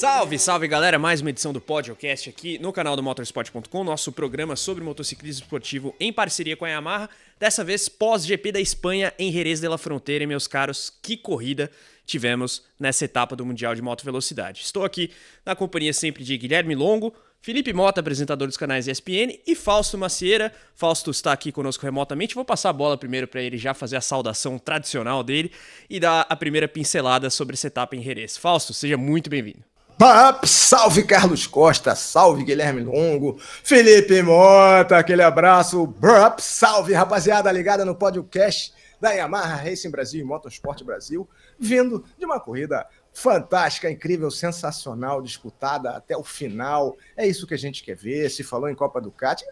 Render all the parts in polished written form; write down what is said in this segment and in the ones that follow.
Salve, salve galera, mais uma edição do podcast aqui no canal do Motorsport.com, nosso programa sobre motociclismo esportivo em parceria com a Yamaha, dessa vez pós-GP da Espanha em Jerez de la Frontera. E meus caros, que corrida tivemos nessa etapa do Mundial de Moto Velocidade. Estou aqui na companhia sempre de Guilherme Longo, Felipe Mota, apresentador dos canais ESPN, e Fausto Macieira. Fausto está aqui conosco remotamente. Vou passar a bola primeiro para ele já fazer a saudação tradicional dele e dar a primeira pincelada sobre essa etapa em Jerez. Fausto, seja muito bem-vindo. Salve Carlos Costa, salve Guilherme Longo, Felipe Mota, aquele abraço. Salve rapaziada ligada no podcast da Yamaha Racing Brasil e Motorsport Brasil, vindo de uma corrida fantástica, incrível, sensacional, disputada até o final. É isso que a gente quer ver. Se falou em Copa Ducati,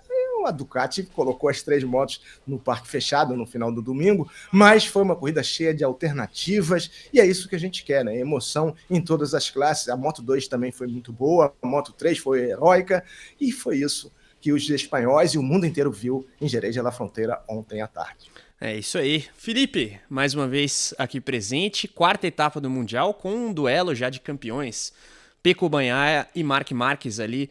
a Ducati colocou as 3 motos no parque fechado no final do domingo, mas foi uma corrida cheia de alternativas e é isso que a gente quer, né? Emoção em todas as classes. A Moto 2 também foi muito boa, a Moto 3 foi heróica e foi isso que os espanhóis e o mundo inteiro viu em Jerez de la Frontera ontem à tarde. É isso aí. Felipe, mais uma vez aqui presente, 4ª etapa do Mundial com um duelo já de campeões. Pecco Bagnaia e Marc Marquez ali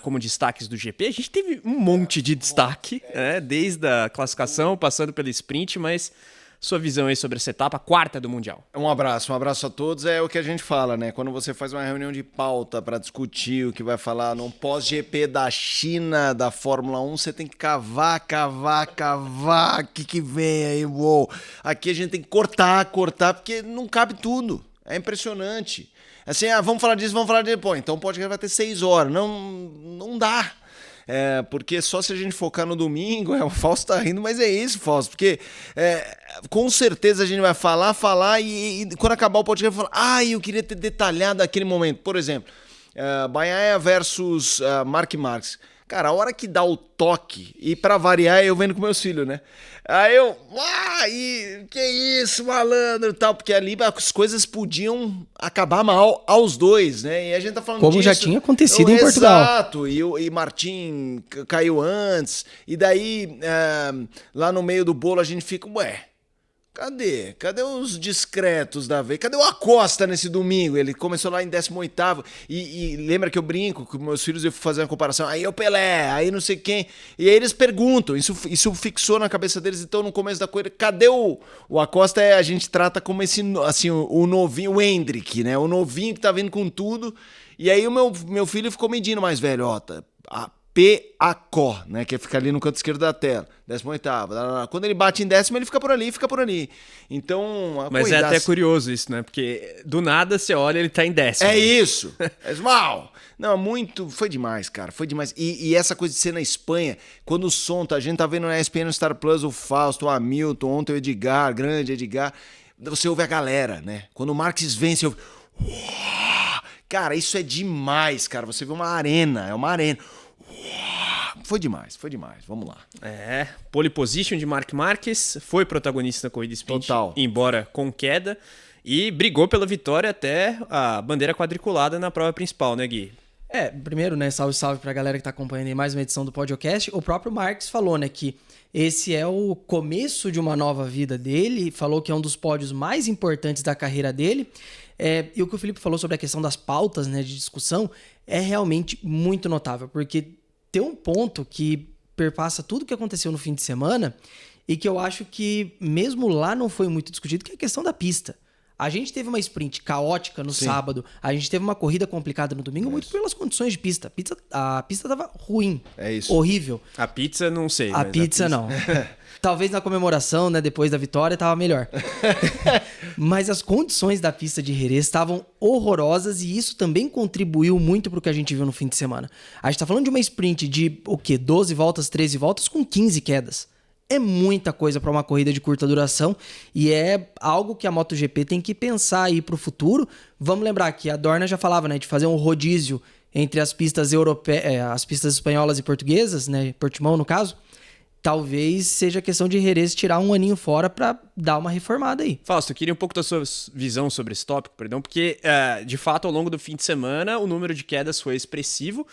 como destaques do GP. A gente teve um monte de destaque, desde a classificação, passando pelo sprint, mas sua visão aí sobre essa etapa, 4ª do Mundial. Um abraço a todos. É o que a gente fala, né? Quando você faz uma reunião de pauta para discutir o que vai falar no pós-GP da China, da Fórmula 1, você tem que cavar, o que vem aí, uou. Aqui a gente tem que cortar, porque não cabe tudo. É impressionante. Assim, vamos falar disso. Pô, então o podcast vai ter 6 horas. Não dá. Porque só se a gente focar no domingo, o Fausto tá rindo, mas é isso, Fausto, porque com certeza a gente vai falar e quando acabar o podcast vai falar, eu queria ter detalhado aquele momento. Por exemplo, Bagnaia versus Marc Marquez. Cara, a hora que dá o toque, e pra variar, eu vendo com meus filhos, né? Aí eu, que isso, malandro e tal, porque ali as coisas podiam acabar mal aos dois, né? E a gente tá falando como disso. Já tinha acontecido em Portugal. Exato, e Martin caiu antes, e daí lá no meio do bolo a gente fica, Cadê? Cadê os discretos da vez? Cadê o Acosta nesse domingo? Ele começou lá em 18º e lembra que eu brinco com meus filhos, eu fui fazer uma comparação, aí o Pelé, aí não sei quem, e aí eles perguntam, isso fixou na cabeça deles, então no começo da corrida, cadê o Acosta? A gente trata como esse, assim, o novinho, o Hendrick, né? O novinho que tá vindo com tudo, e aí o meu filho ficou medindo mais velho, PACO, né, que fica ali no canto esquerdo da tela, 18º. Quando ele bate em 10º, ele fica por ali. Então, mas é até curioso isso, né? Porque do nada você olha, ele tá em 10º. É isso. Não, foi demais, cara. Foi demais. E essa coisa de ser na Espanha, quando o som, a gente tá vendo na ESPN, no Star Plus, o Fausto, o Hamilton, ontem o Edgar, grande Edgar, você ouve a galera, né? Quando o Marques vence, você ouve... Cara, isso é demais, cara. Você vê uma arena, é uma arena. Foi demais, vamos lá. Pole position de Marc Marquez, foi protagonista da corrida sprint, total, embora com queda, e brigou pela vitória até a bandeira quadriculada na prova principal, né, Gui? Primeiro, né, salve pra galera que tá acompanhando aí mais uma edição do podcast. O próprio Marques falou, né, que esse é o começo de uma nova vida dele, falou que é um dos pódios mais importantes da carreira dele. E o que o Felipe falou sobre a questão das pautas, né, de discussão é realmente muito notável, porque tem um ponto que perpassa tudo que aconteceu no fim de semana e que eu acho que mesmo lá não foi muito discutido, que é a questão da pista. A gente teve uma sprint caótica no sábado, a gente teve uma corrida complicada no domingo, muito pelas condições de pista. A pista tava ruim, horrível. A pizza não sei. A pizza não. Talvez na comemoração, né, depois da vitória, tava melhor. Mas as condições da pista de Jerez estavam horrorosas e isso também contribuiu muito pro que a gente viu no fim de semana. A gente tá falando de uma sprint de, 12 voltas, 13 voltas com 15 quedas. É muita coisa para uma corrida de curta duração e é algo que a MotoGP tem que pensar aí pro futuro. Vamos lembrar que a Dorna já falava, né, de fazer um rodízio entre as pistas as pistas espanholas e portuguesas, né, Portimão no caso. Talvez seja questão de Jerez tirar um aninho fora para dar uma reformada aí. Fausto, eu queria um pouco da sua visão sobre esse tópico, porque de fato ao longo do fim de semana o número de quedas foi expressivo.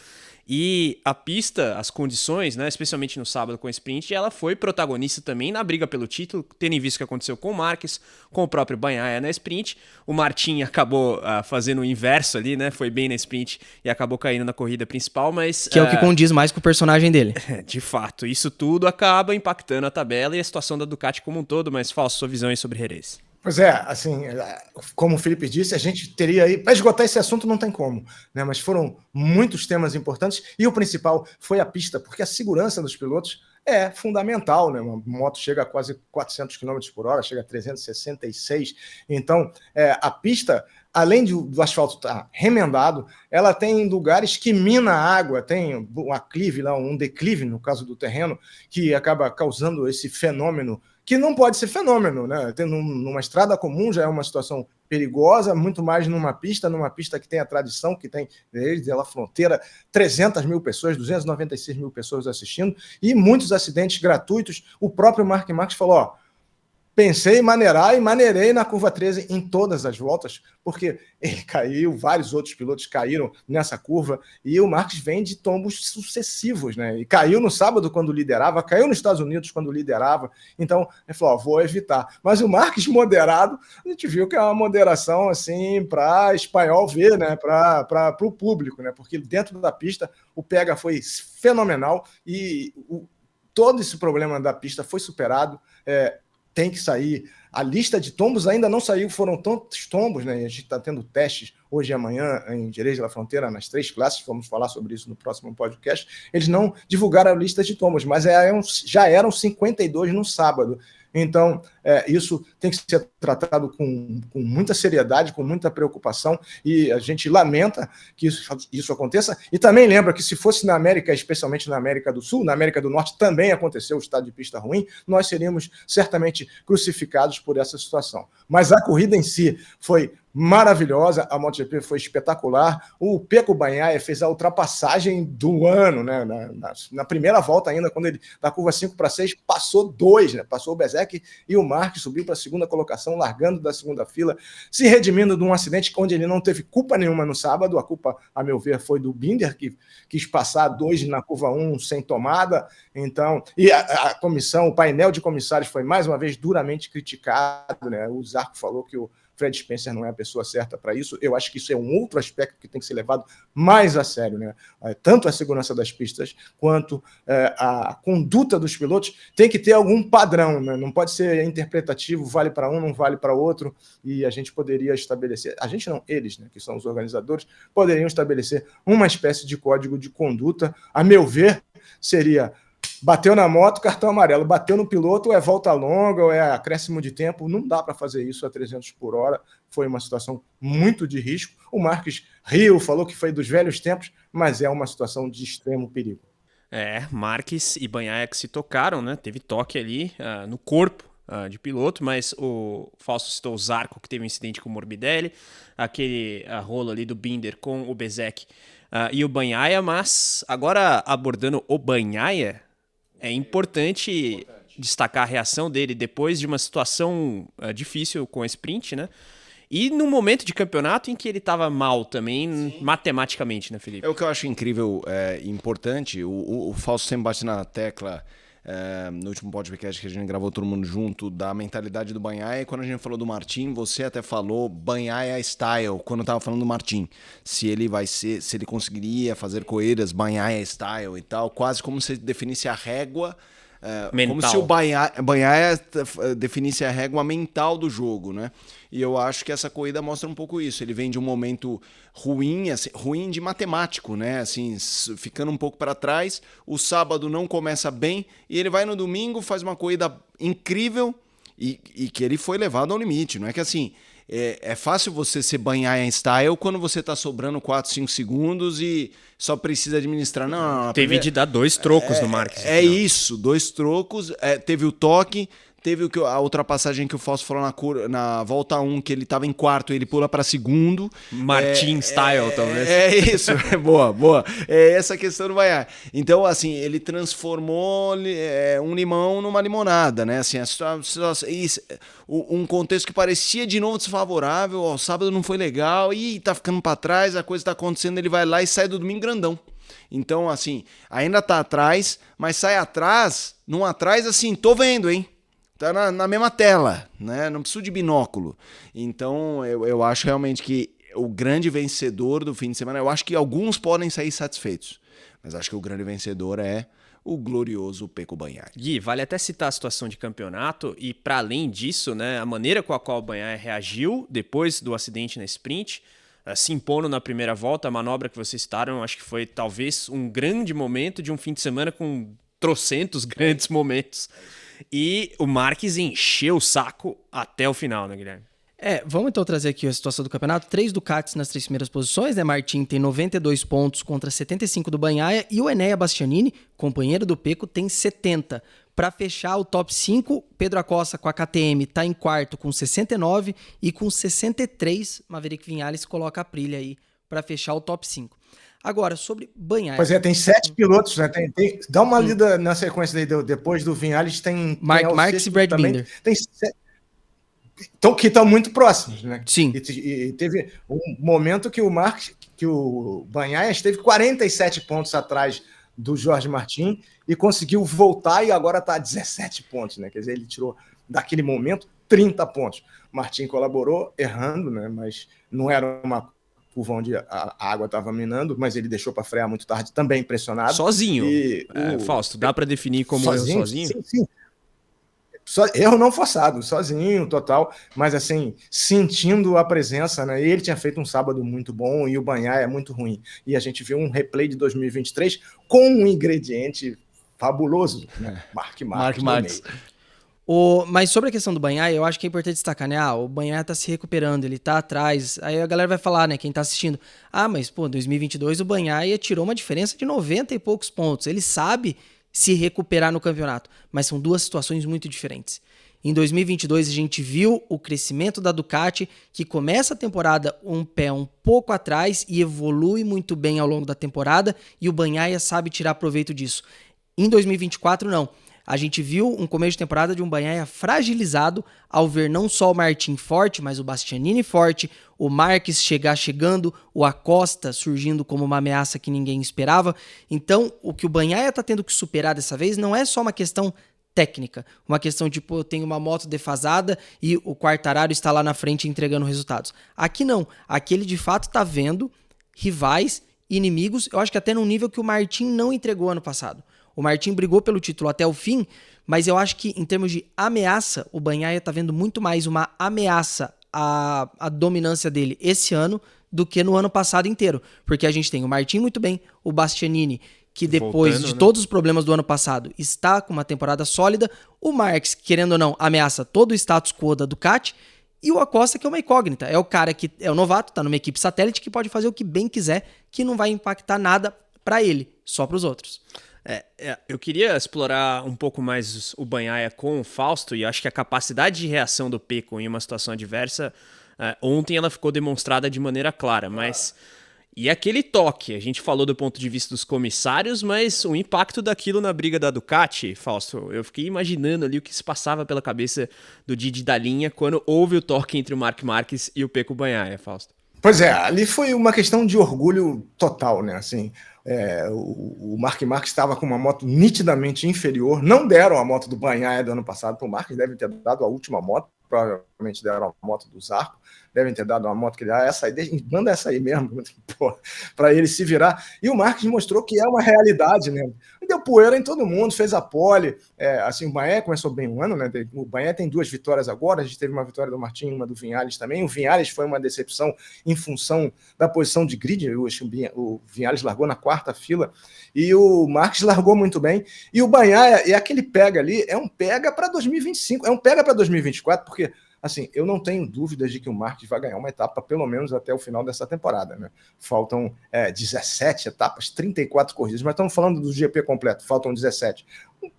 E a pista, as condições, né, especialmente no sábado com a sprint, ela foi protagonista também na briga pelo título, tendo em vista o que aconteceu com o Marques, com o próprio Bagnaia na sprint. O Martin acabou fazendo o inverso ali, né? Foi bem na sprint e acabou caindo na corrida principal, mas... Que é o que condiz mais com o personagem dele. De fato, isso tudo acaba impactando a tabela e a situação da Ducati como um todo, mas Fausto, sua visão aí sobre Jerez. Pois é, assim, como o Felipe disse, a gente teria aí, para esgotar esse assunto não tem como, né? Mas foram muitos temas importantes e o principal foi a pista, porque a segurança dos pilotos é fundamental, né? Uma moto chega a quase 400 km por hora, chega a 366, então a pista, além do asfalto estar remendado, ela tem lugares que mina a água, tem um aclive lá, um declive no caso do terreno, que acaba causando esse fenômeno que não pode ser fenômeno, né? Numa estrada comum já é uma situação perigosa, muito mais numa pista que tem a tradição, que tem desde a fronteira 300 mil pessoas, 296 mil pessoas assistindo, e muitos acidentes gratuitos. O próprio Marc Marques falou, ó, pensei em maneirar e maneirei na curva 13 em todas as voltas, porque ele caiu, vários outros pilotos caíram nessa curva, e o Marques vem de tombos sucessivos, né? E caiu no sábado quando liderava, caiu nos Estados Unidos quando liderava, então ele falou, ó, vou evitar. Mas o Marques moderado, a gente viu que é uma moderação assim para espanhol ver, né? Para o público, né? Porque dentro da pista o pega foi fenomenal e todo esse problema da pista foi superado. Tem que sair. A lista de tombos ainda não saiu, foram tantos tombos, né? A gente está tendo testes hoje e amanhã em Jerez de la Frontera, nas 3 classes, vamos falar sobre isso no próximo podcast. Eles não divulgaram a lista de tombos, mas já eram 52 no sábado. Então, isso tem que ser tratado com muita seriedade, com muita preocupação, e a gente lamenta que isso aconteça. E também lembra que se fosse na América, especialmente na América do Sul, na América do Norte também aconteceu o estado de pista ruim, nós seríamos certamente crucificados por essa situação. Mas a corrida em si foi maravilhosa, a MotoGP foi espetacular, o Pecco Bagnaia fez a ultrapassagem do ano, né? Na primeira volta ainda, quando ele, da curva 5 para 6, passou 2, né? Passou o Bezzecchi e o Marques subiu para a segunda colocação, largando da segunda fila, se redimindo de um acidente onde ele não teve culpa nenhuma no sábado, a culpa, a meu ver, foi do Binder, que quis passar 2 na curva 1 sem tomada, então, e a comissão, o painel de comissários foi mais uma vez duramente criticado, né? O Zarco falou que o Fred Spencer não é a pessoa certa para isso. Eu acho que isso é um outro aspecto que tem que ser levado mais a sério, né? Tanto a segurança das pistas quanto a conduta dos pilotos tem que ter algum padrão, né? Não pode ser interpretativo, vale para um, não vale para outro, e a gente poderia estabelecer, a gente não, eles, né, que são os organizadores, poderiam estabelecer uma espécie de código de conduta, a meu ver, seria: bateu na moto, cartão amarelo. Bateu no piloto, é volta longa, ou é acréscimo de tempo. Não dá para fazer isso a 300 por hora. Foi uma situação muito de risco. O Marques riu, falou que foi dos velhos tempos, mas é uma situação de extremo perigo. Marques e Bagnaia que se tocaram, né? Teve toque ali no corpo de piloto, mas o Fausto citou o Zarco, que teve um incidente com o Morbidelli, aquele rolo ali do Binder com o Bezzecchi e o Bagnaia, mas agora abordando o Bagnaia, é importante destacar a reação dele depois de uma situação difícil com a sprint, né? E num momento de campeonato em que ele estava mal também, sim, matematicamente, né, Felipe? É o que eu acho incrível e importante. O Fausto sempre bate na tecla no último podcast que a gente gravou todo mundo junto, da mentalidade do Bagnaia. E quando a gente falou do Martin, você até falou Bagnaia style, quando eu tava falando do Martin. Se ele conseguiria fazer corridas Bagnaia style e tal, quase como se definisse a régua, como se o Bagnaia definisse a régua mental do jogo, né? E eu acho que essa corrida mostra um pouco isso. Ele vem de um momento ruim, assim, ruim de matemático, né? Assim, ficando um pouco para trás. O sábado não começa bem e ele vai no domingo, faz uma corrida incrível e que ele foi levado ao limite. Não é que assim, é fácil você ser Bagnaia em style quando você tá sobrando 4, 5 segundos e só precisa administrar. Não, teve de dar 2 trocos no Marques. Isso, 2 trocos. Teve o toque. Teve a ultrapassagem que o Fausto falou na volta 1, que ele estava em quarto e ele pula para segundo. Martin style, talvez. Isso, boa. É essa questão do Bagnaia. Então, assim, ele transformou um limão numa limonada, né? Assim, um contexto que parecia de novo desfavorável. Ó, sábado não foi legal, tá ficando para trás, a coisa tá acontecendo, ele vai lá e sai do domingo grandão. Então, assim, ainda tá atrás, mas sai atrás, num atrás assim, tô vendo, hein? Tá na mesma tela, né? Não preciso de binóculo. Então, eu acho realmente que o grande vencedor do fim de semana, eu acho que alguns podem sair satisfeitos, mas acho que o grande vencedor é o glorioso Pecco Bagnaia. Gui, vale até citar a situação de campeonato e, para além disso, né, a maneira com a qual o Bagnaia reagiu depois do acidente na sprint, se impondo na primeira volta, a manobra que vocês citaram, acho que foi talvez um grande momento de um fim de semana com trocentos grandes momentos. E o Marques encheu o saco até o final, né, Guilherme? Vamos então trazer aqui a situação do campeonato. 3 Ducatis nas 3 primeiras posições, né? Martin tem 92 pontos contra 75 do Bagnaia e o Enea Bastianini, companheiro do Pecco, tem 70. Para fechar o top 5, Pedro Acosta com a KTM está em quarto com 69 e com 63, Maverick Viñales coloca a Aprilia aí para fechar o top 5. Agora, sobre Bagnaia. Pois é, tem 7 pilotos, né? Dá uma lida na sequência aí, depois do Viñales tem Marques e Brad Binder. Tem 7. Então, que estão muito próximos, né? Sim. E teve um momento que o Bagnaia esteve 47 pontos atrás do Jorge Martin e conseguiu voltar e agora está a 17 pontos, né? Quer dizer, ele tirou daquele momento 30 pontos. Martin colaborou, errando, né? Mas não era uma curva onde a água estava minando, mas ele deixou para frear muito tarde, também pressionado. Sozinho. Fausto, dá para definir como sozinho? Sim, sim. Erro não forçado, sozinho, total, mas assim, sentindo a presença, né? Ele tinha feito um sábado muito bom e o Bagnaia é muito ruim. E a gente viu um replay de 2023 com um ingrediente fabuloso, né? Mark Marques. Mas sobre a questão do Bagnaia, eu acho que é importante destacar, né? O Bagnaia tá se recuperando, ele tá atrás. Aí a galera vai falar, né? Quem tá assistindo. Mas, 2022 o Bagnaia tirou uma diferença de 90 e poucos pontos. Ele sabe se recuperar no campeonato, mas são duas situações muito diferentes. Em 2022 a gente viu o crescimento da Ducati, que começa a temporada um pé um pouco atrás e evolui muito bem ao longo da temporada, e o Bagnaia sabe tirar proveito disso. Em 2024 não. A gente viu um começo de temporada de um Bagnaia fragilizado ao ver não só o Martin forte, mas o Bastianini forte, o Marques chegando, o Acosta surgindo como uma ameaça que ninguém esperava. Então, o que o Bagnaia está tendo que superar dessa vez não é só uma questão técnica, uma questão de, eu tenho uma moto defasada e o Quartararo está lá na frente entregando resultados. Aqui não, aqui ele de fato está vendo rivais, inimigos, eu acho que até num nível que o Martin não entregou ano passado. O Martin brigou pelo título até o fim, mas eu acho que em termos de ameaça, o Bagnaia tá vendo muito mais uma ameaça à dominância dele esse ano do que no ano passado inteiro. Porque a gente tem o Martin muito bem, o Bastianini, que depois de todos os problemas do ano passado está com uma temporada sólida, o Marques, querendo ou não, ameaça todo o status quo da Ducati, e o Acosta, que é uma incógnita. É o cara que é o novato, tá numa equipe satélite que pode fazer o que bem quiser, que não vai impactar nada para ele, só para os outros. Eu queria explorar um pouco mais o Bagnaia com o Fausto, e acho que a capacidade de reação do Pecco em uma situação adversa, ontem ela ficou demonstrada de maneira clara, mas... E aquele toque, a gente falou do ponto de vista dos comissários, mas o impacto daquilo na briga da Ducati, Fausto, eu fiquei imaginando ali o que se passava pela cabeça do Didi da linha quando houve o toque entre o Marc Marques e o Pecco Bagnaia, Fausto. Pois é, ali foi uma questão de orgulho total, né? Assim, o Marc Marques estava com uma moto nitidamente inferior. Não deram a moto do Bagnaia do ano passado para o Marques, devem ter dado a última moto, provavelmente deram a moto do Zarco, devem ter dado uma moto que ele essa aí, manda essa aí mesmo, para ele se virar. E o Marques mostrou que é uma realidade, né? Deu poeira em todo mundo, fez a pole. Assim, o Bagnaia começou bem o ano, né? O Bagnaia tem 2 vitórias agora, a gente teve uma vitória do Martin, uma do Viñales também. O Viñales foi uma decepção em função da posição de grid. O Viñales largou na 4ª fila e o Marques largou muito bem. E o Bagnaia, e aquele pega ali, é um pega para 2025, é um pega para 2024, porque assim, eu não tenho dúvidas de que o Marques vai ganhar uma etapa, pelo menos até o final dessa temporada, né? Faltam 17 etapas, 34 corridas, mas estamos falando do GP completo, faltam 17.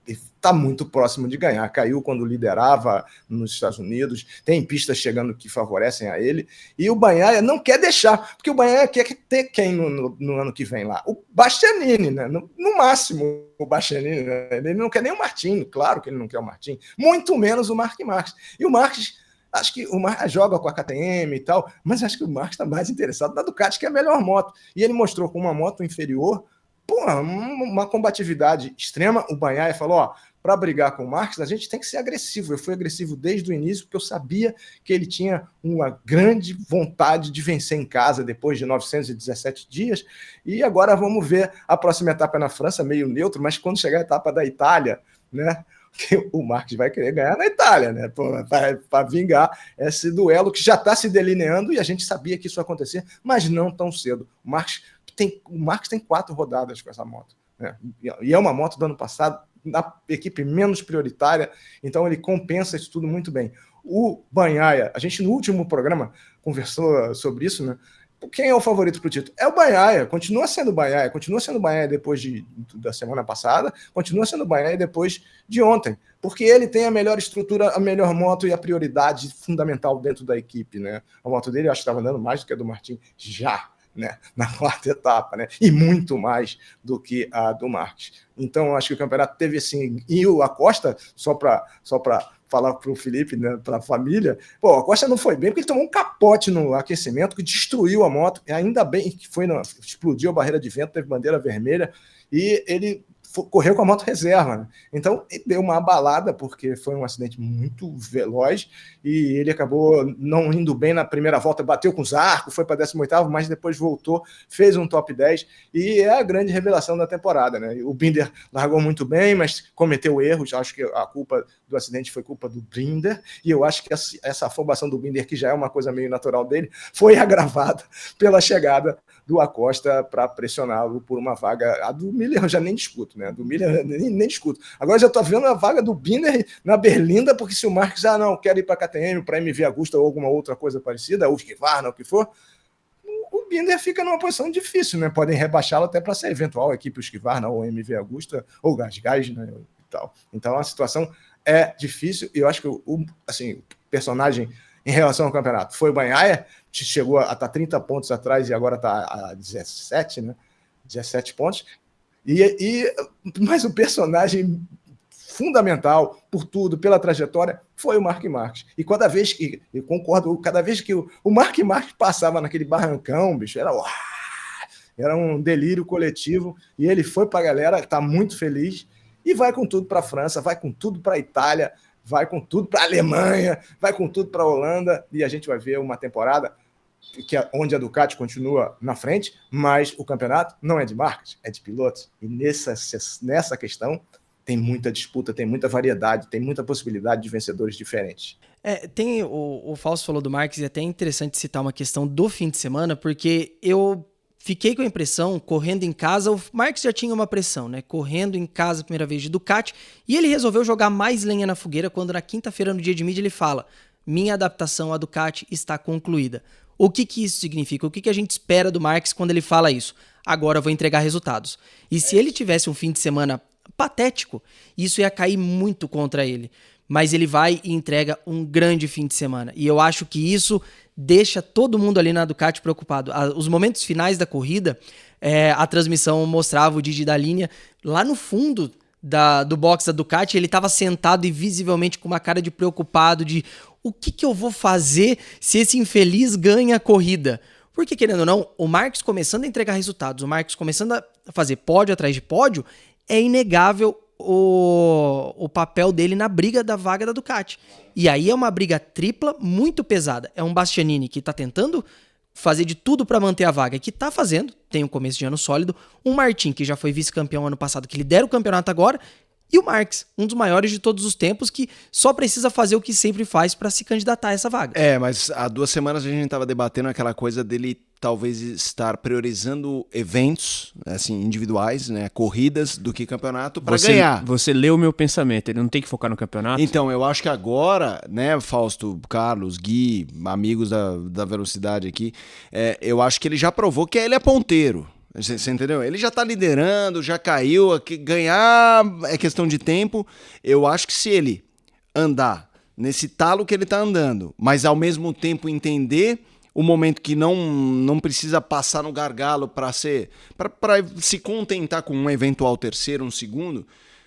Está muito próximo de ganhar. Caiu quando liderava nos Estados Unidos, tem pistas chegando que favorecem a ele, e o Bagnaia não quer deixar, porque o Bagnaia quer ter quem no ano que vem lá? O Bastianini, né? No máximo o Bastianini, né? Ele não quer nem o Martin, claro que ele não quer o Martin, muito menos o Marc Marques. E o Marques, acho que o Marques joga com a KTM e tal, mas acho que o Marques está mais interessado na Ducati, que é a melhor moto. E ele mostrou com uma moto inferior porra, uma combatividade extrema. O Bagnaia falou, ó, para brigar com o Marques, a gente tem que ser agressivo. Eu fui agressivo desde o início, porque eu sabia que ele tinha uma grande vontade de vencer em casa depois de 917 dias. E agora vamos ver a próxima etapa na França, meio neutro, mas quando chegar a etapa da Itália, né? O Marques vai querer ganhar na Itália, né? Para vingar esse duelo que já está se delineando e a gente sabia que isso ia acontecer, mas não tão cedo. O Marques tem 4 rodadas com essa moto, né? E é uma moto do ano passado, na equipe menos prioritária, então ele compensa isso tudo muito bem. O Bagnaia, a gente no último programa conversou sobre isso, né? Quem é o favorito para o título? É o Bagnaia, continua sendo o Bagnaia depois da semana passada, continua sendo o Bagnaia depois de ontem, porque ele tem a melhor estrutura, a melhor moto e a prioridade fundamental dentro da equipe, né? A moto dele eu acho que estava andando mais do que a do Martin já, né, na 4ª etapa, né, e muito mais do que a do Marques. Então, eu acho que o campeonato teve assim, e o Acosta, só para falar para o Felipe, né, para a família, pô, o Acosta não foi bem porque ele tomou um capote no aquecimento que destruiu a moto, e ainda bem que explodiu a barreira de vento, teve bandeira vermelha, e ele correu com a moto reserva, né? Então ele deu uma abalada porque foi um acidente muito veloz e ele acabou não indo bem na primeira volta, bateu com os arcos, foi para 18º, mas depois voltou, fez um top 10 e é a grande revelação da temporada, né? O Binder largou muito bem, mas cometeu erros, acho que a culpa do acidente foi culpa do Binder e eu acho que essa afobação do Binder, que já é uma coisa meio natural dele, foi agravada pela chegada do Acosta para pressioná-lo por uma vaga. A do Miller eu já nem discuto, né? Do Miller nem discuto. Agora já estou vendo a vaga do Binder na Berlinda, porque se o Marques não quer ir para a KTM, para MV Agusta ou alguma outra coisa parecida, ou Husqvarna, o que for, o Binder fica numa posição difícil, né? Podem rebaixá-lo até para ser eventual equipe Husqvarna ou MV Agusta ou Gasgás, né? E tal. Então a situação é difícil e eu acho que o personagem em relação ao campeonato foi o Bagnaia, chegou a estar 30 pontos atrás e agora está a 17, né? 17 pontos. Mas o personagem fundamental por tudo, pela trajetória, foi o Marc Marques. E cada vez que, eu concordo, cada vez que o Marc Marques passava naquele barrancão, bicho, era um delírio coletivo, e ele foi para a galera, está muito feliz, e vai com tudo para a França, vai com tudo para a Itália, vai com tudo para a Alemanha, vai com tudo para a Holanda, e a gente vai ver uma temporada onde a Ducati continua na frente, mas o campeonato não é de marcas, é de pilotos. E nessa questão tem muita disputa, tem muita variedade, tem muita possibilidade de vencedores diferentes. Tem o Fausto falou do Marques, e é até interessante citar uma questão do fim de semana, porque eu fiquei com a impressão, correndo em casa, o Marques já tinha uma pressão, né? Correndo em casa a primeira vez de Ducati, e ele resolveu jogar mais lenha na fogueira quando na quinta-feira, no dia de mídia, ele fala: minha adaptação à Ducati está concluída. O que isso significa? O que a gente espera do Marques quando ele fala isso? Agora eu vou entregar resultados. E se ele tivesse um fim de semana patético, isso ia cair muito contra ele. Mas ele vai e entrega um grande fim de semana. E eu acho que isso deixa todo mundo ali na Ducati preocupado. Os momentos finais da corrida, a transmissão mostrava o Didi da linha lá no fundo do box da Ducati, ele estava sentado e visivelmente com uma cara de preocupado, de o que eu vou fazer se esse infeliz ganha a corrida? Porque, querendo ou não, o Marques começando a entregar resultados, o Marques começando a fazer pódio atrás de pódio, é inegável o papel dele na briga da vaga da Ducati. E aí é uma briga tripla muito pesada. É um Bastianini que está tentando fazer de tudo para manter a vaga, que tá fazendo, tem um começo de ano sólido, um Martin, que já foi vice-campeão ano passado, que lidera o campeonato agora, e o Marques, um dos maiores de todos os tempos, que só precisa fazer o que sempre faz para se candidatar a essa vaga. Mas há 2 semanas a gente estava debatendo aquela coisa dele talvez estar priorizando eventos, assim, individuais, né, corridas, do que campeonato para ganhar. Você leu o meu pensamento, ele não tem que focar no campeonato? Então, eu acho que agora, né, Fausto, Carlos, Gui, amigos da Velocidade aqui, eu acho que ele já provou que ele é ponteiro. Você entendeu? Ele já tá liderando, já caiu, ganhar é questão de tempo. Eu acho que se ele andar nesse talo que ele tá andando, mas ao mesmo tempo entender o momento que não precisa passar no gargalo para se contentar com um eventual terceiro, um segundo,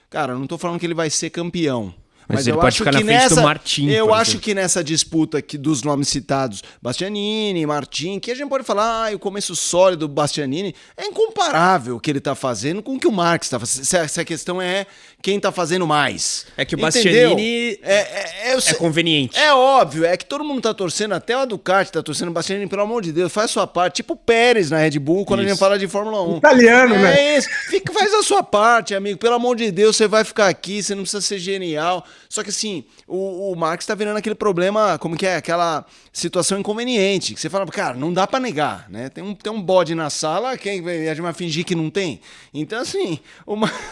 cara, eu não tô falando que ele vai ser campeão, Mas ele pode ficar na frente do Martin. Eu acho que nessa disputa aqui dos nomes citados, Bastianini, Martin, que a gente pode falar, o começo sólido do Bastianini, é incomparável o que ele tá fazendo com o que o Marques tá fazendo. Se a questão é quem tá fazendo mais. É que o Bastianini é conveniente. É óbvio, é que todo mundo tá torcendo, até a Ducati tá torcendo o Bastianini, pelo amor de Deus, faz a sua parte. Tipo o Pérez na Red Bull, quando a gente fala de Fórmula 1. Italiano, né? É isso. Faz a sua parte, amigo. Pelo amor de Deus, você vai ficar aqui, você não precisa ser genial. Só que assim, o Marques tá virando aquele problema, como que é? Aquela situação inconveniente. Que você fala, cara, não dá pra negar, né? Tem um bode na sala, quem a gente vai fingir que não tem? Então, assim,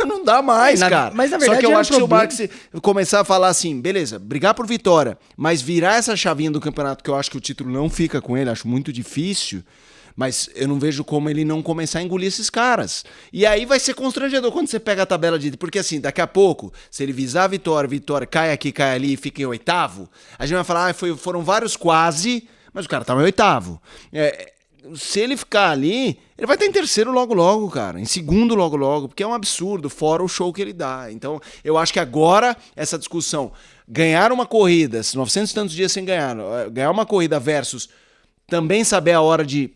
não dá mais, cara. Mas na verdade, só que eu acho que se o problema. Marques começar a falar assim, beleza, brigar por vitória, mas virar essa chavinha do campeonato, que eu acho que o título não fica com ele, acho muito difícil. Mas eu não vejo como ele não começar a engolir esses caras. E aí vai ser constrangedor quando você pega a tabela de... Porque assim, daqui a pouco, se ele visar a vitória cai aqui, cai ali e fica em oitavo, a gente vai falar, foram vários quase, mas o cara tava em oitavo. Se ele ficar ali, ele vai estar em terceiro logo, cara. Em segundo logo, porque é um absurdo, fora o show que ele dá. Então, eu acho que agora, essa discussão, ganhar uma corrida, 900 e tantos dias sem ganhar uma corrida versus também saber a hora de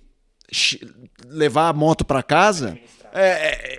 levar a moto para casa,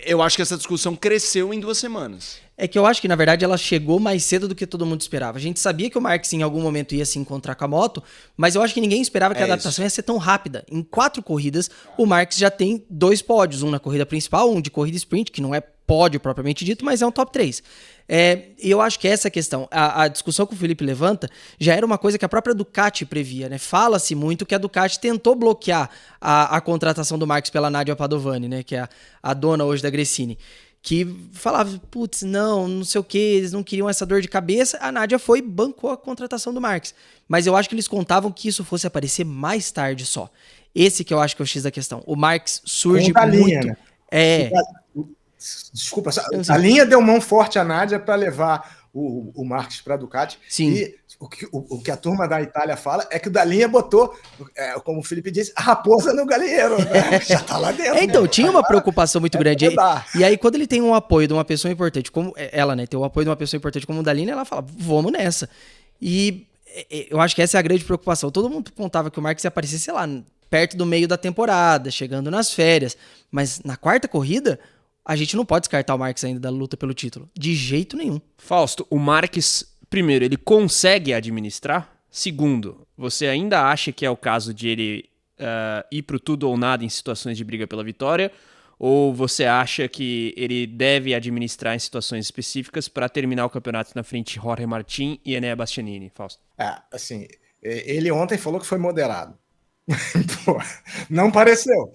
eu acho que essa discussão cresceu em 2 semanas. É que eu acho que, na verdade, ela chegou mais cedo do que todo mundo esperava. A gente sabia que o Marques em algum momento ia se encontrar com a moto, mas eu acho que ninguém esperava que a adaptação ia ser tão rápida. Em 4 corridas, o Marques já tem 2 pódios. Um na corrida principal, um de corrida sprint, que não é pódio propriamente dito, mas é um top 3. E eu acho que essa questão, a discussão que o Felipe levanta, já era uma coisa que a própria Ducati previa, né? Fala-se muito que a Ducati tentou bloquear a contratação do Marques pela Nadia Padovani, né? Que é a dona hoje da Gresini. Que falava, putz, não sei o que, eles não queriam essa dor de cabeça. A Nadia foi e bancou a contratação do Marques. Mas eu acho que eles contavam que isso fosse aparecer mais tarde só. Esse que eu acho que é o X da questão. O Marques surge muito... Né? Desculpa, a linha deu mão forte à Nádia para levar o Marques para a Ducati. Sim. E o que a turma da Itália fala é que o da linha botou, como o Felipe disse, a raposa no galinheiro. Né? Já tá lá dentro. Então, tinha uma preocupação muito grande. E aí, quando ele tem um apoio de uma pessoa importante, como ela, né? Tem o apoio de uma pessoa importante como o da linha, ela fala, vamos nessa. E eu acho que essa é a grande preocupação. Todo mundo contava que o Marques ia aparecer, sei lá, perto do meio da temporada, chegando nas férias. Mas na 4ª corrida... A gente não pode descartar o Marques ainda da luta pelo título. De jeito nenhum. Fausto, o Marques, primeiro, ele consegue administrar? Segundo, você ainda acha que é o caso de ele ir pro tudo ou nada em situações de briga pela vitória? Ou você acha que ele deve administrar em situações específicas para terminar o campeonato na frente de Jorge Martin e Enea Bastianini, Fausto? Assim, ele ontem falou que foi moderado. Pô, não pareceu.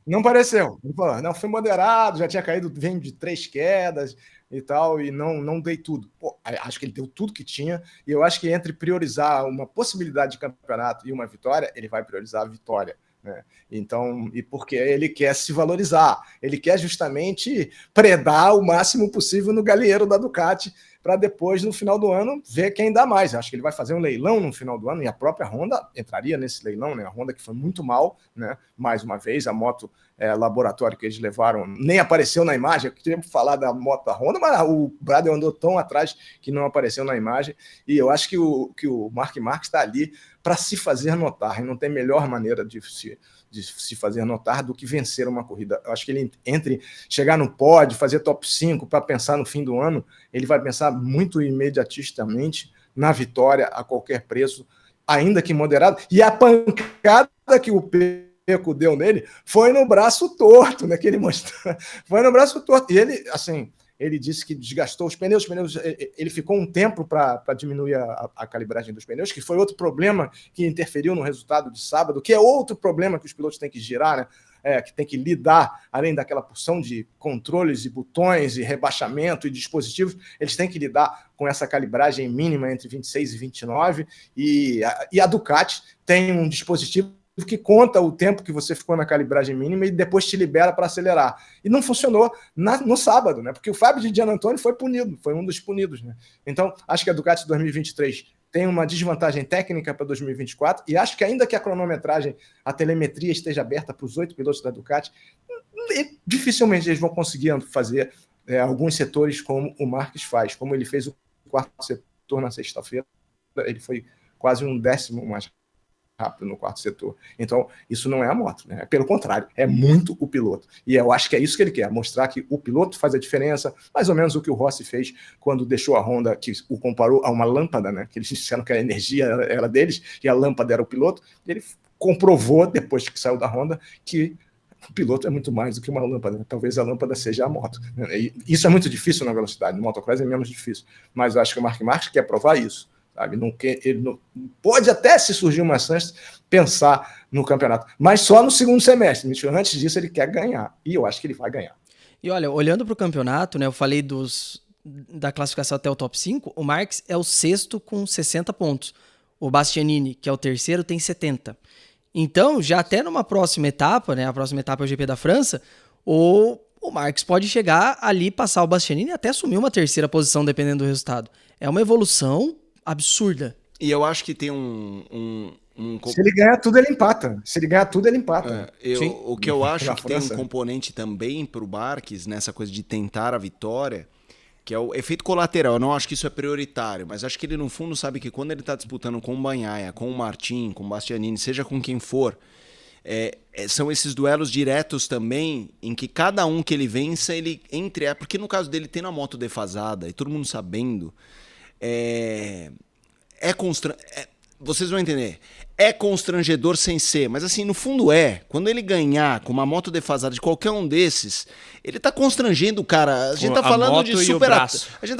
Não pareceu. Ele falou, não, foi moderado, já tinha caído, vem de 3 quedas e tal, e não dei tudo. Pô, acho que ele deu tudo que tinha, e eu acho que entre priorizar uma possibilidade de campeonato e uma vitória, ele vai priorizar a vitória. Né? Então, e porque ele quer se valorizar, ele quer justamente predar o máximo possível no galinheiro da Ducati, para depois, no final do ano, ver quem dá mais. Acho que ele vai fazer um leilão no final do ano, e a própria Honda entraria nesse leilão, né? A Honda que foi muito mal, né? Mais uma vez, a moto laboratório que eles levaram nem apareceu na imagem. Eu queria falar da moto da Honda, mas o Bradley andou tão atrás que não apareceu na imagem, e eu acho que o Marc Marques está ali para se fazer notar, e não tem melhor maneira de se fazer notar do que vencer uma corrida. Eu acho que ele chegar no pódio, fazer top 5 para pensar no fim do ano, ele vai pensar muito imediatistamente na vitória a qualquer preço, ainda que moderado, e a pancada que o Pecco deu nele foi no braço torto, né, que ele mostrou, foi no braço torto, e ele, assim, ele disse que desgastou os pneus, ele ficou um tempo para diminuir a calibragem dos pneus, que foi outro problema que interferiu no resultado de sábado, que é outro problema que os pilotos têm que girar, né? Que tem que lidar, além daquela porção de controles e botões e rebaixamento e dispositivos, eles têm que lidar com essa calibragem mínima entre 26 e 29, e a Ducati tem um dispositivo que conta o tempo que você ficou na calibragem mínima e depois te libera para acelerar. E não funcionou no sábado, né? Porque o Fábio de Gianantonio foi punido, foi um dos punidos, né? Então, acho que a Ducati 2023 tem uma desvantagem técnica para 2024, e acho que ainda que a cronometragem, a telemetria esteja aberta para os 8 pilotos da Ducati, dificilmente eles vão conseguir fazer alguns setores como o Marques faz, como ele fez o 4º setor setor na sexta-feira, ele foi quase um décimo mais rápido no quarto setor. Então, isso não é a moto, né? Pelo contrário, é muito o piloto. E eu acho que é isso que ele quer, mostrar que o piloto faz a diferença, mais ou menos o que o Rossi fez quando deixou a Honda, que o comparou a uma lâmpada, né? Que eles disseram que a energia era deles e a lâmpada era o piloto. Ele comprovou, depois que saiu da Honda, que o piloto é muito mais do que uma lâmpada, né? Talvez a lâmpada seja a moto. E isso é muito difícil na velocidade, no motocross é menos difícil. Mas eu acho que o Marc Marques quer provar isso. Sabe? Ele não, pode até, se surgir uma chance, pensar no campeonato, mas só no segundo semestre. Antes disso, ele quer ganhar, e eu acho que ele vai ganhar. E olha, olhando para o campeonato, né, eu falei da classificação até o top 5, o Marques é o sexto com 60 pontos. O Bastianini, que é o terceiro, tem 70. Então, já até numa próxima etapa, né, a próxima etapa é o GP da França, o Marques pode chegar ali, passar o Bastianini e até assumir uma terceira posição, dependendo do resultado. É uma evolução absurda. E eu acho que tem Se ele ganhar tudo, ele empata. Se ele ganhar tudo, ele empata. O que eu acho Na que França. tem um componente também pro Marques, nessa coisa de tentar a vitória, que é o efeito colateral. Eu não acho que isso é prioritário, mas acho que ele, no fundo, sabe que quando ele tá disputando com o Bagnaia, com o Martin, com o Bastianini, seja com quem for, são esses duelos diretos também, em que cada um que ele vença, ele entre... Porque no caso dele, tendo a moto defasada e todo mundo sabendo... vocês vão entender. É constrangedor sem ser, mas assim, no fundo quando ele ganhar com uma moto defasada de qualquer um desses, ele tá constrangendo o cara. A gente tá falando de super atletas, a gente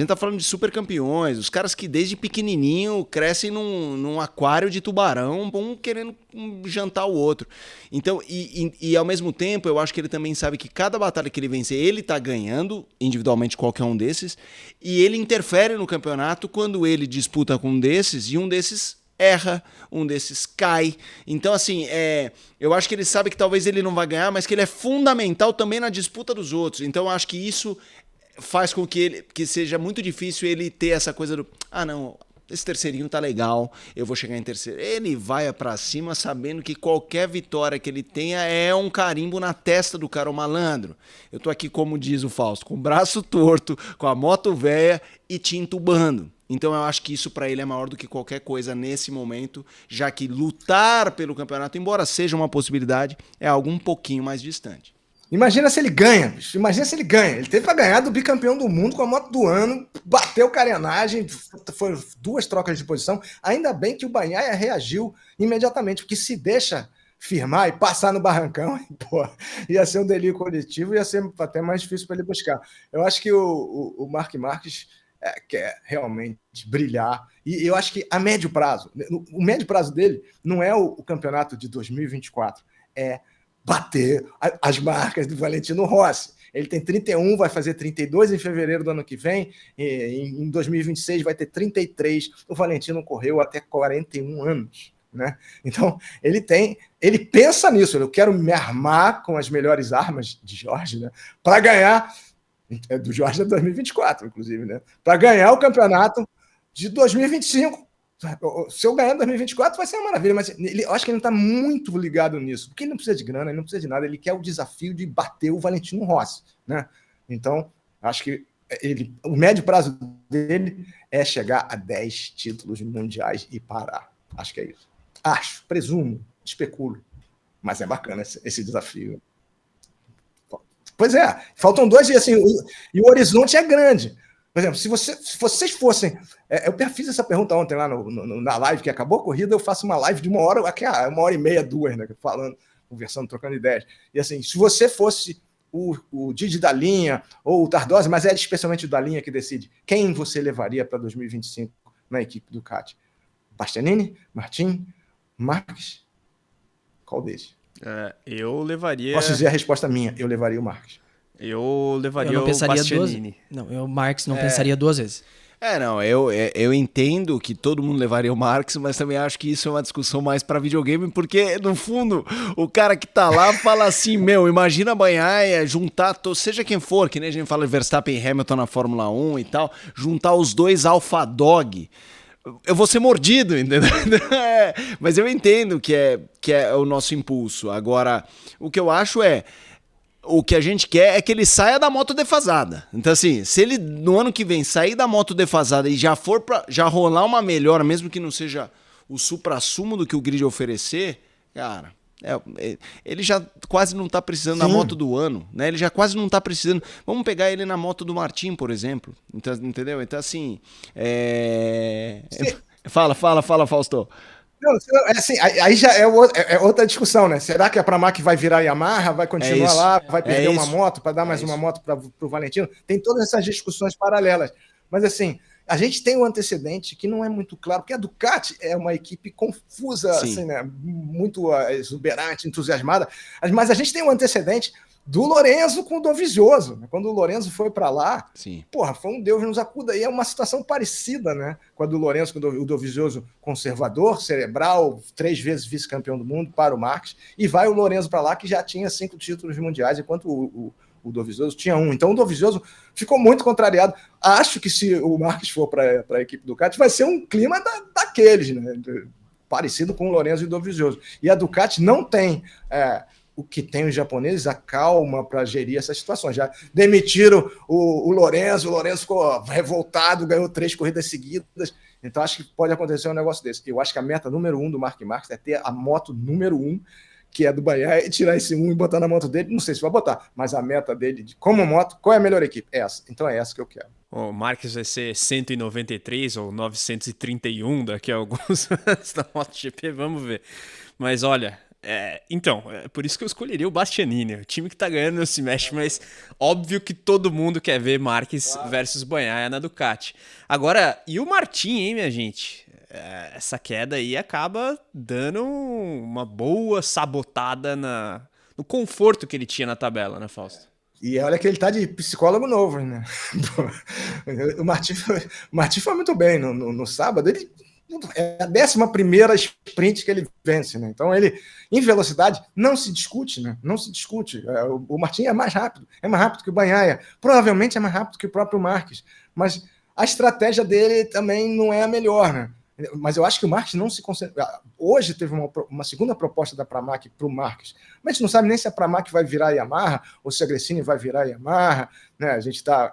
tá falando de super campeões, os caras que desde pequenininho crescem num aquário de tubarão, um querendo jantar o outro. Então, e ao mesmo tempo, eu acho que ele também sabe que cada batalha que ele vencer, ele tá ganhando individualmente qualquer um desses, e ele interfere no campeonato quando ele disputa com um desses e um desses erra, um desses cai. Então, assim, eu acho que ele sabe que talvez ele não vai ganhar, mas que ele é fundamental também na disputa dos outros. Então, eu acho que isso faz com que seja muito difícil ele ter essa coisa do... não, esse terceirinho tá legal, eu vou chegar em terceiro. Ele vai pra cima sabendo que qualquer vitória que ele tenha é um carimbo na testa do cara, o malandro. Eu tô aqui, como diz o Fausto, com o braço torto, com a moto velha e te entubando. Então eu acho que isso pra ele é maior do que qualquer coisa nesse momento, já que lutar pelo campeonato, embora seja uma possibilidade, é algo um pouquinho mais distante. Imagina se ele ganha, bicho. Imagina se ele ganha. Ele teve para ganhar do bicampeão do mundo com a moto do ano, bateu carenagem, foi 2 trocas de posição. Ainda bem que o Bagnaia reagiu imediatamente, porque se deixa firmar e passar no barrancão, pô, ia ser um delírio coletivo, ia ser até mais difícil para ele buscar. Eu acho que o Marc Marques quer realmente brilhar, e eu acho que a médio prazo, o médio prazo dele não é o campeonato de 2024, é bater as marcas do Valentino Rossi. Ele tem 31, vai fazer 32 em fevereiro do ano que vem, em 2026 vai ter 33. O Valentino correu até 41 anos, né? Então, ele pensa nisso, eu quero me armar com as melhores armas de Jorge, né? Para ganhar, do Jorge é 2024, inclusive, né? Para ganhar o campeonato de 2025. Se eu ganhar em 2024 vai ser uma maravilha, mas eu acho que ele não está muito ligado nisso, porque ele não precisa de grana, ele não precisa de nada, ele quer o desafio de bater o Valentino Rossi, né? Então, acho que o médio prazo dele é chegar a 10 títulos mundiais e parar. Acho que é isso. Presumo, especulo, mas é bacana esse desafio. Pois é, faltam 2 e assim, e o horizonte é grande. Por exemplo, se vocês fossem... eu fiz essa pergunta ontem lá na live, que acabou a corrida, eu faço uma live de 1 hora, aqui 1h30, 2, né? Falando, conversando, trocando ideias. E assim, se você fosse o Didi da linha, ou o Tardosi, mas é especialmente o da linha que decide, quem você levaria para 2025 na equipe do Ducati? Bastianini? Martin? Marques? Qual deles? Eu levaria... Posso dizer a resposta minha, eu levaria o Marques. Eu levaria o Bastianini. O Marques não pensaria 2 vezes. Eu entendo que todo mundo levaria o Marques, mas também acho que isso é uma discussão mais para videogame, porque, no fundo, o cara que tá lá fala assim, imagina a Bagnaia, juntar, seja quem for, que nem a gente fala de Verstappen e Hamilton na Fórmula 1 e tal, juntar os 2 Alpha Dog, eu vou ser mordido, entendeu? Mas eu entendo que é o nosso impulso. Agora, o que eu acho o que a gente quer é que ele saia da moto defasada. Então, assim, se ele no ano que vem sair da moto defasada e já for pra já rolar uma melhora, mesmo que não seja o suprassumo do que o grid oferecer, cara, ele já quase não tá precisando da moto do ano, né? Ele já quase não tá precisando. Vamos pegar ele na moto do Martin, por exemplo. Então, entendeu? Então, assim. Fala, Fausto. Não, assim, aí já é outra discussão, né? Será que a Pramac vai virar Yamaha, vai continuar lá, vai perder uma moto para dar mais uma moto para o Valentino? Tem todas essas discussões paralelas. Mas, assim, a gente tem um antecedente que não é muito claro, porque a Ducati é uma equipe confusa, assim, né? Muito exuberante, entusiasmada, mas a gente tem um antecedente do Lorenzo com o Dovizioso. Quando o Lorenzo foi para lá, porra, foi um Deus nos acuda. E é uma situação parecida, né? Com a do Lorenzo, com o Dovizioso conservador, cerebral, 3 vezes vice-campeão do mundo para o Marques, e vai o Lorenzo para lá, que já tinha 5 títulos mundiais, enquanto o Dovizioso tinha 1. Então o Dovizioso ficou muito contrariado. Acho que se o Marques for para a equipe Ducati, vai ser um clima daqueles, né? Parecido com o Lorenzo e o Dovizioso. E a Ducati não tem... o que tem os japoneses, a calma para gerir essas situações. Já demitiram o Lorenzo ficou revoltado, ganhou 3 corridas seguidas. Então, acho que pode acontecer um negócio desse. Eu acho que a meta número 1 do Mark Marques é ter a moto número 1, que é do Bahia, e tirar esse 1 e botar na moto dele. Não sei se vai botar, mas a meta dele, como moto, qual é a melhor equipe? Essa. Então, é essa que eu quero. O Marques vai ser 193 ou 931 daqui a alguns anos na MotoGP, vamos ver. Mas olha... Então, é por isso que eu escolheria o Bastianini. O time que tá ganhando não se mexe, mas óbvio que todo mundo quer ver Marques versus Bagnaia na Ducati. Agora, e o Martin, hein, minha gente? Essa queda aí acaba dando uma boa sabotada no conforto que ele tinha na tabela, né, Fausto? E olha que ele tá de psicólogo novo, né? O Martin foi muito bem no sábado. Ele... é a 11ª sprint que ele vence, né? Então ele, em velocidade, não se discute, né? Não se discute. O Martin é mais rápido que o Bagnaia, provavelmente é mais rápido que o próprio Marques, mas a estratégia dele também não é a melhor, né? Mas eu acho que o Marques não se concentra. Hoje teve uma segunda proposta da Pramac para o Marques, mas a gente não sabe nem se a Pramac vai virar Yamaha ou se a Gresini vai virar Yamaha, né?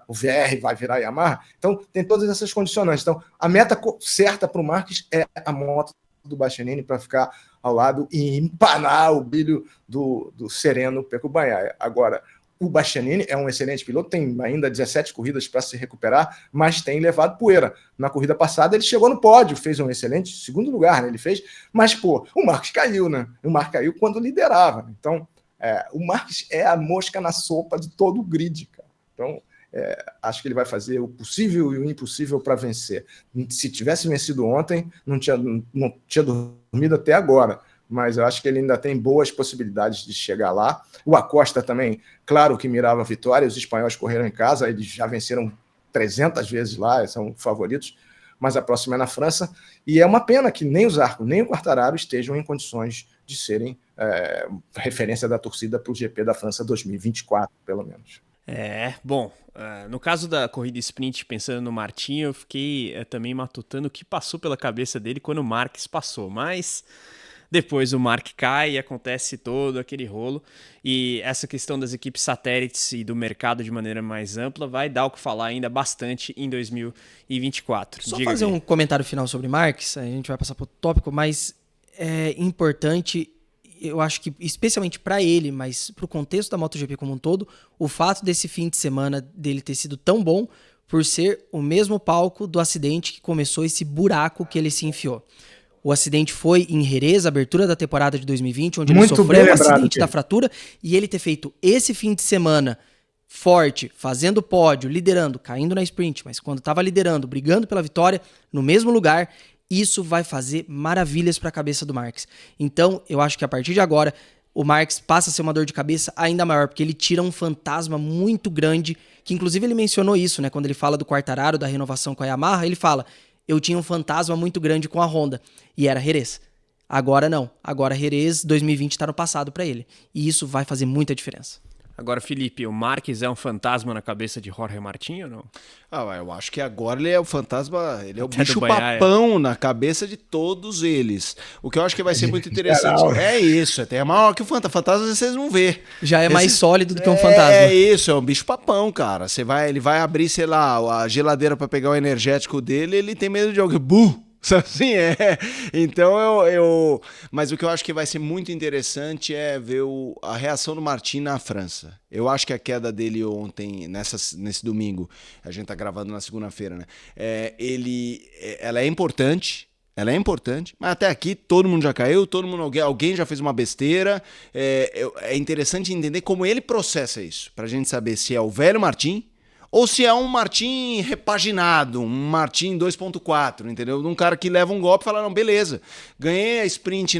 O VR vai virar Yamaha. Então tem todas essas condicionantes. Então a meta certa para o Marques é a moto do Bastianini para ficar ao lado e empanar o brilho do sereno Pecco Bagnaia. Agora, o Bastianini é um excelente piloto, tem ainda 17 corridas para se recuperar, mas tem levado poeira. Na corrida passada ele chegou no pódio, fez um excelente segundo lugar, né? Ele fez, mas o Marques caiu, né? O Marques caiu quando liderava. Então, o Marques é a mosca na sopa de todo o grid, cara. Então, acho que ele vai fazer o possível e o impossível para vencer. Se tivesse vencido ontem, não tinha dormido até agora. Mas eu acho que ele ainda tem boas possibilidades de chegar lá. O Acosta também, claro que mirava a vitória, os espanhóis correram em casa, eles já venceram 300 vezes lá, são favoritos, mas a próxima é na França, e é uma pena que nem o Zarco, nem o Quartararo estejam em condições de serem referência da torcida para o GP da França 2024, pelo menos. Bom, no caso da corrida sprint, pensando no Martin, eu fiquei também matutando o que passou pela cabeça dele quando o Marques passou, mas... depois o Mark cai e acontece todo aquele rolo. E essa questão das equipes satélites e do mercado de maneira mais ampla vai dar o que falar ainda bastante em 2024. Só fazer um comentário final sobre Marques, a gente vai passar para o tópico, mas é importante, eu acho que especialmente para ele, mas para o contexto da MotoGP como um todo, o fato desse fim de semana dele ter sido tão bom por ser o mesmo palco do acidente que começou esse buraco que ele se enfiou. O acidente foi em Jerez, abertura da temporada de 2020, onde ele sofreu um acidente da fratura, e ele ter feito esse fim de semana forte, fazendo pódio, liderando, caindo na sprint, mas quando estava liderando, brigando pela vitória, no mesmo lugar, isso vai fazer maravilhas para a cabeça do Marques. Então, eu acho que a partir de agora, o Marques passa a ser uma dor de cabeça ainda maior, porque ele tira um fantasma muito grande, que inclusive ele mencionou isso, né? Quando ele fala do Quartararo, da renovação com a Yamaha, ele fala... eu tinha um fantasma muito grande com a Honda, e era Jerez. Agora não. Agora Jerez 2020 está no passado para ele. E isso vai fazer muita diferença. Agora, Felipe, o Marques é um fantasma na cabeça de Jorge Martin ou não? Eu acho que agora ele é o fantasma, ele é o Até do bicho-papão na cabeça de todos eles. O que eu acho que vai ser muito interessante é isso, é maior que o fantasma vocês vão ver. Já é mais sólido do que um fantasma. É isso, é um bicho-papão, cara. Ele vai abrir, sei lá, a geladeira pra pegar o energético dele, ele tem medo de alguém. Assim é. Então mas o que eu acho que vai ser muito interessante é ver a reação do Martin na França. Eu acho que a queda dele ontem, nesse domingo, a gente tá gravando na segunda-feira, né? Ela é importante. Ela é importante, mas até aqui todo mundo já caiu, alguém já fez uma besteira. É interessante entender como ele processa isso, pra gente saber se é o velho Martin ou se é um Martin repaginado, um Martin 2.4, entendeu? Um cara que leva um golpe e fala, não, beleza, ganhei a sprint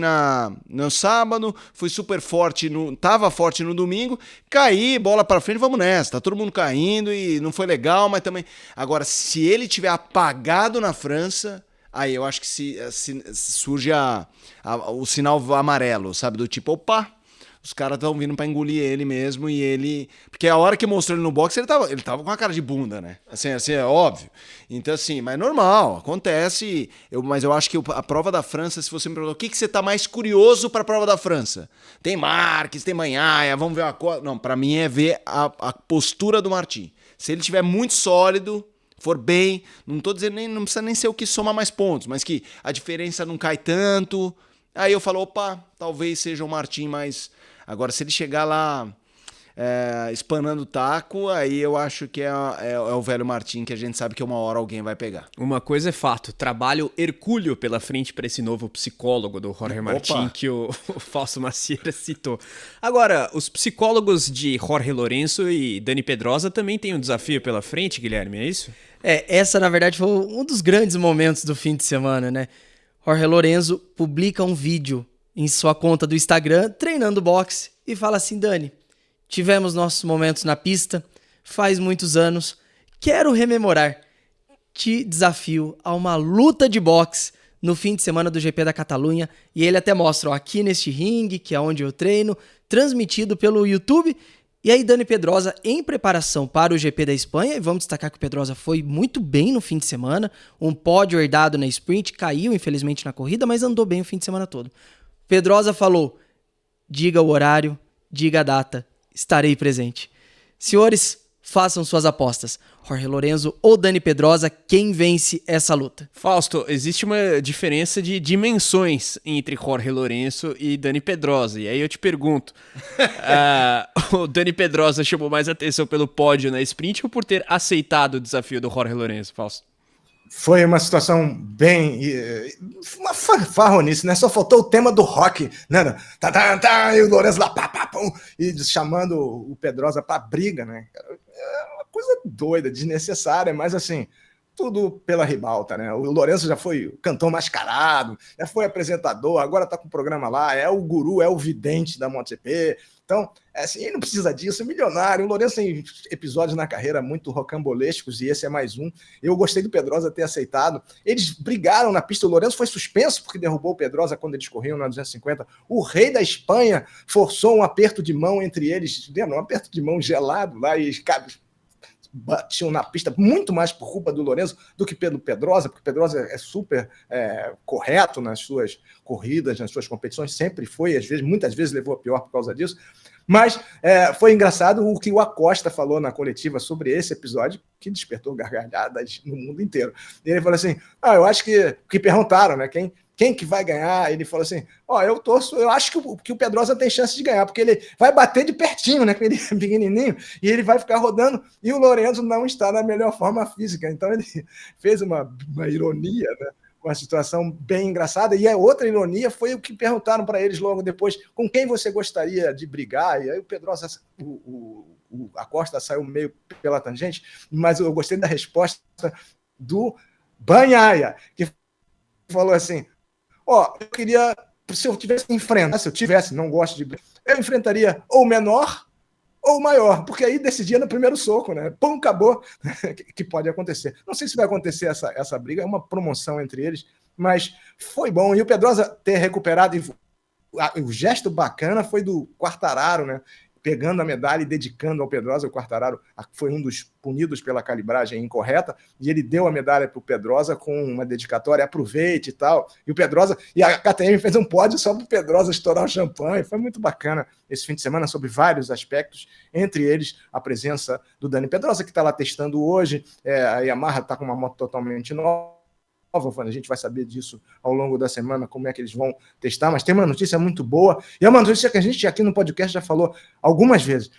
no sábado, fui super forte, tava forte no domingo, caí, bola pra frente, vamos nessa, tá todo mundo caindo e não foi legal, mas também... Agora, se ele tiver apagado na França, aí eu acho que surge o sinal amarelo, sabe? Do tipo, opa... Os caras estão vindo pra engolir ele mesmo e ele... Porque a hora que mostrou ele no boxe, ele tava com a cara de bunda, né? Assim, é óbvio. Então, assim, mas é normal, acontece. Mas eu acho que a prova da França, se você me perguntar, o que você tá mais curioso pra prova da França? Tem Marques, tem Bagnaia, vamos ver uma coisa... Não, pra mim é ver a postura do Martin. Se ele tiver muito sólido, for bem, não tô dizendo não precisa nem ser o que soma mais pontos, mas que a diferença não cai tanto. Aí eu falo, opa, talvez seja o Martin mais... Agora, se ele chegar lá espanando o taco, aí eu acho que é o velho Martin, que a gente sabe que uma hora alguém vai pegar. Uma coisa é fato, trabalho hercúleo pela frente para esse novo psicólogo do Jorge Martin que o Fausto Macieira citou. Agora, os psicólogos de Jorge Lourenço e Dani Pedrosa também têm um desafio pela frente, Guilherme, é isso? Essa na verdade foi um dos grandes momentos do fim de semana, né? Jorge Lourenço publica um vídeo em sua conta do Instagram, treinando boxe, e fala assim, Dani, tivemos nossos momentos na pista, faz muitos anos, quero rememorar, te desafio a uma luta de boxe no fim de semana do GP da Catalunha, e ele até mostra, aqui neste ringue, que é onde eu treino, transmitido pelo YouTube, e aí Dani Pedrosa em preparação para o GP da Espanha, e vamos destacar que o Pedrosa foi muito bem no fim de semana, um pódio herdado na sprint, caiu infelizmente na corrida, mas andou bem o fim de semana todo. Pedrosa falou, diga o horário, diga a data, estarei presente. Senhores, façam suas apostas. Jorge Lourenço ou Dani Pedrosa, quem vence essa luta? Fausto, existe uma diferença de dimensões entre Jorge Lourenço e Dani Pedrosa. E aí eu te pergunto, o Dani Pedrosa chamou mais atenção pelo pódio na sprint ou por ter aceitado o desafio do Jorge Lourenço, Fausto? Foi uma situação bem... uma farronice, né? Só faltou o tema do rock, né? E o Lourenço lá, pá, pá, pum, e chamando o Pedrosa pra briga, né? É uma coisa doida, desnecessária, mas assim, tudo pela ribalta, né? O Lourenço já foi cantor mascarado, já foi apresentador, agora tá com o programa lá, é o guru, é o vidente da MotoGP. Então, assim, ele não precisa disso, é milionário. O Lourenço tem episódios na carreira muito rocambolescos e esse é mais um. Eu gostei do Pedrosa ter aceitado. Eles brigaram na pista, o Lourenço foi suspenso porque derrubou o Pedrosa quando eles corriam na 250. O rei da Espanha forçou um aperto de mão entre eles, um aperto de mão gelado lá e batiam na pista muito mais por culpa do Lourenço do que pelo Pedrosa, porque o Pedrosa é super correto nas suas corridas, nas suas competições, sempre foi, muitas vezes levou a pior por causa disso, mas foi engraçado o que o Acosta falou na coletiva sobre esse episódio, que despertou gargalhadas no mundo inteiro. E ele falou assim, eu acho que perguntaram, né, quem que vai ganhar? Ele falou assim, eu acho que o Pedrosa tem chance de ganhar, porque ele vai bater de pertinho, né, com ele pequenininho, e ele vai ficar rodando, e o Lourenço não está na melhor forma física. Então ele fez uma ironia, né, uma situação bem engraçada, e a outra ironia foi o que perguntaram para eles logo depois, com quem você gostaria de brigar? E aí o Pedrosa, o Acosta saiu meio pela tangente, mas eu gostei da resposta do Bagnaia, que falou assim, eu queria, se eu tivesse, não gosto de brigar, eu enfrentaria ou menor ou maior, porque aí decidia no primeiro soco, né? Pum, acabou, que pode acontecer. Não sei se vai acontecer essa briga, é uma promoção entre eles, mas foi bom. E o Pedrosa ter recuperado, o gesto bacana foi do Quartararo, né? pegando a medalha e dedicando ao Pedrosa. O Quartararo foi um dos punidos pela calibragem incorreta, e ele deu a medalha para o Pedrosa com uma dedicatória, aproveite e tal. E o Pedrosa, e a KTM fez um pódio só para o Pedrosa estourar o champanhe. Foi muito bacana esse fim de semana, sobre vários aspectos, entre eles a presença do Dani Pedrosa, que está lá testando hoje. A Yamaha está com uma moto totalmente nova. A gente vai saber disso ao longo da semana, como é que eles vão testar, mas tem uma notícia muito boa, e é uma notícia que a gente aqui no podcast já falou algumas vezes.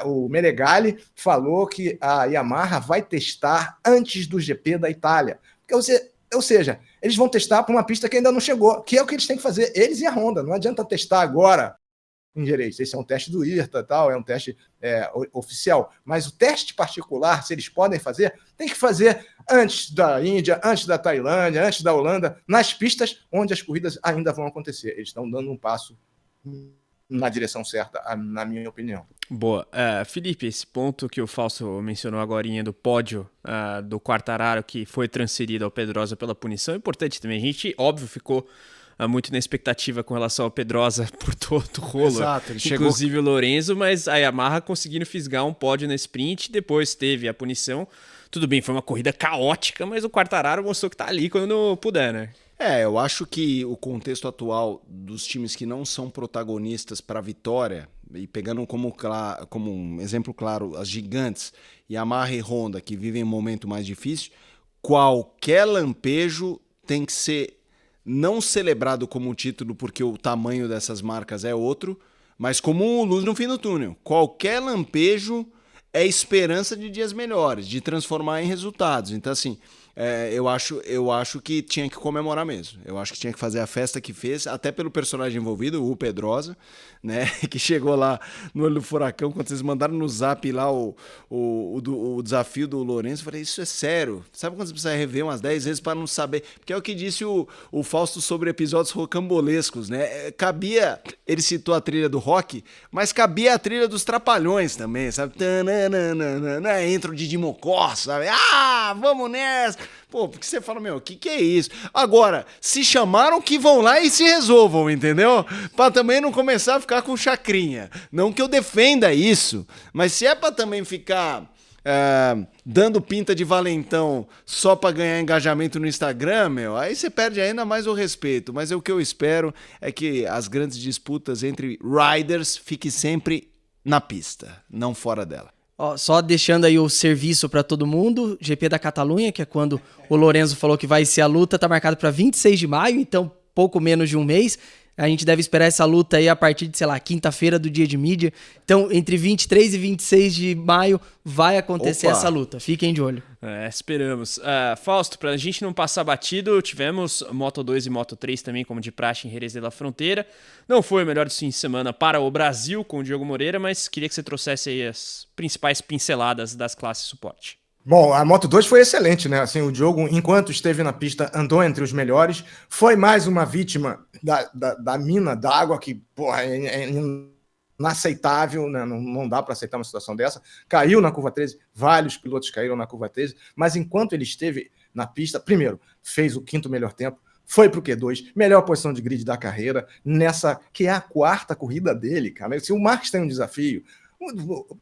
O Meregali falou que a Yamaha vai testar antes do GP da Itália. Ou seja, eles vão testar para uma pista que ainda não chegou, que é o que eles têm que fazer, eles e a Honda. Não adianta testar agora em Jerez. Esse é um teste do IRTA, tal, é um teste oficial. Mas o teste particular, se eles podem fazer, tem que fazer antes da Índia, antes da Tailândia, antes da Holanda, nas pistas onde as corridas ainda vão acontecer. Eles estão dando um passo na direção certa, na minha opinião. Boa. Felipe, esse ponto que o Fausto mencionou agorinha do pódio do Quartararo, que foi transferido ao Pedrosa pela punição, é importante também. A gente, óbvio, ficou muito na expectativa com relação ao Pedrosa por todo o rolo. Exato, ele inclusive o Lorenzo, mas a Yamaha conseguindo fisgar um pódio na sprint, depois teve a punição. Tudo bem, foi uma corrida caótica, mas o Quartararo mostrou que tá ali quando puder, né? Eu acho que o contexto atual dos times que não são protagonistas para a vitória, e pegando como um exemplo claro as gigantes, Yamaha e Honda, que vivem um momento mais difícil, qualquer lampejo tem que ser não celebrado como título porque o tamanho dessas marcas é outro, mas como luz no fim do túnel. Qualquer lampejo é esperança de dias melhores, de transformar em resultados. Então, assim, eu acho que tinha que comemorar mesmo. Eu acho que tinha que fazer a festa que fez, até pelo personagem envolvido, o Pedrosa, né? Que chegou lá no olho do furacão, quando vocês mandaram no zap lá o desafio do Lourenço. Eu falei, isso é sério? Sabe quando você precisa rever umas 10 vezes para não saber? Porque é o que disse o Fausto sobre episódios rocambolescos, né? Cabia, ele citou a trilha do rock, mas cabia a trilha dos Trapalhões também, sabe? Entra o Didi Mocó, sabe? Vamos nessa! Pô, porque você fala, o que é isso? Agora, se chamaram, que vão lá e se resolvam, entendeu? Pra também não começar a ficar com chacrinha. Não que eu defenda isso, mas se é pra também ficar dando pinta de valentão só pra ganhar engajamento no Instagram, aí você perde ainda mais o respeito. Mas o que eu espero é que as grandes disputas entre riders fiquem sempre na pista, não fora dela. Só deixando aí o serviço para todo mundo, GP da Catalunha, que é quando o Lorenzo falou que vai ser a luta, tá marcado para 26 de maio, então pouco menos de um mês. A gente deve esperar essa luta aí a partir de, quinta-feira do dia de mídia. Então, entre 23 e 26 de maio vai acontecer essa luta. Fiquem de olho. Esperamos. Fausto, pra gente não passar batido, tivemos Moto2 e Moto3 também, como de praxe, em Jerez de la Fronteira. Não foi o melhor dos fins de semana para o Brasil com o Diogo Moreira, mas queria que você trouxesse aí as principais pinceladas das classes suporte. Bom, a Moto2 foi excelente, né? Assim, o Diogo, enquanto esteve na pista, andou entre os melhores. Foi mais uma vítima da mina d'água, que, porra, é inaceitável, né? Não dá para aceitar uma situação dessa. Caiu na curva 13, vários pilotos caíram na curva 13, mas enquanto ele esteve na pista, primeiro, fez o 5º melhor tempo, foi pro Q2, melhor posição de grid da carreira, nessa que é a 4ª corrida dele, cara. Se o Marques tem um desafio,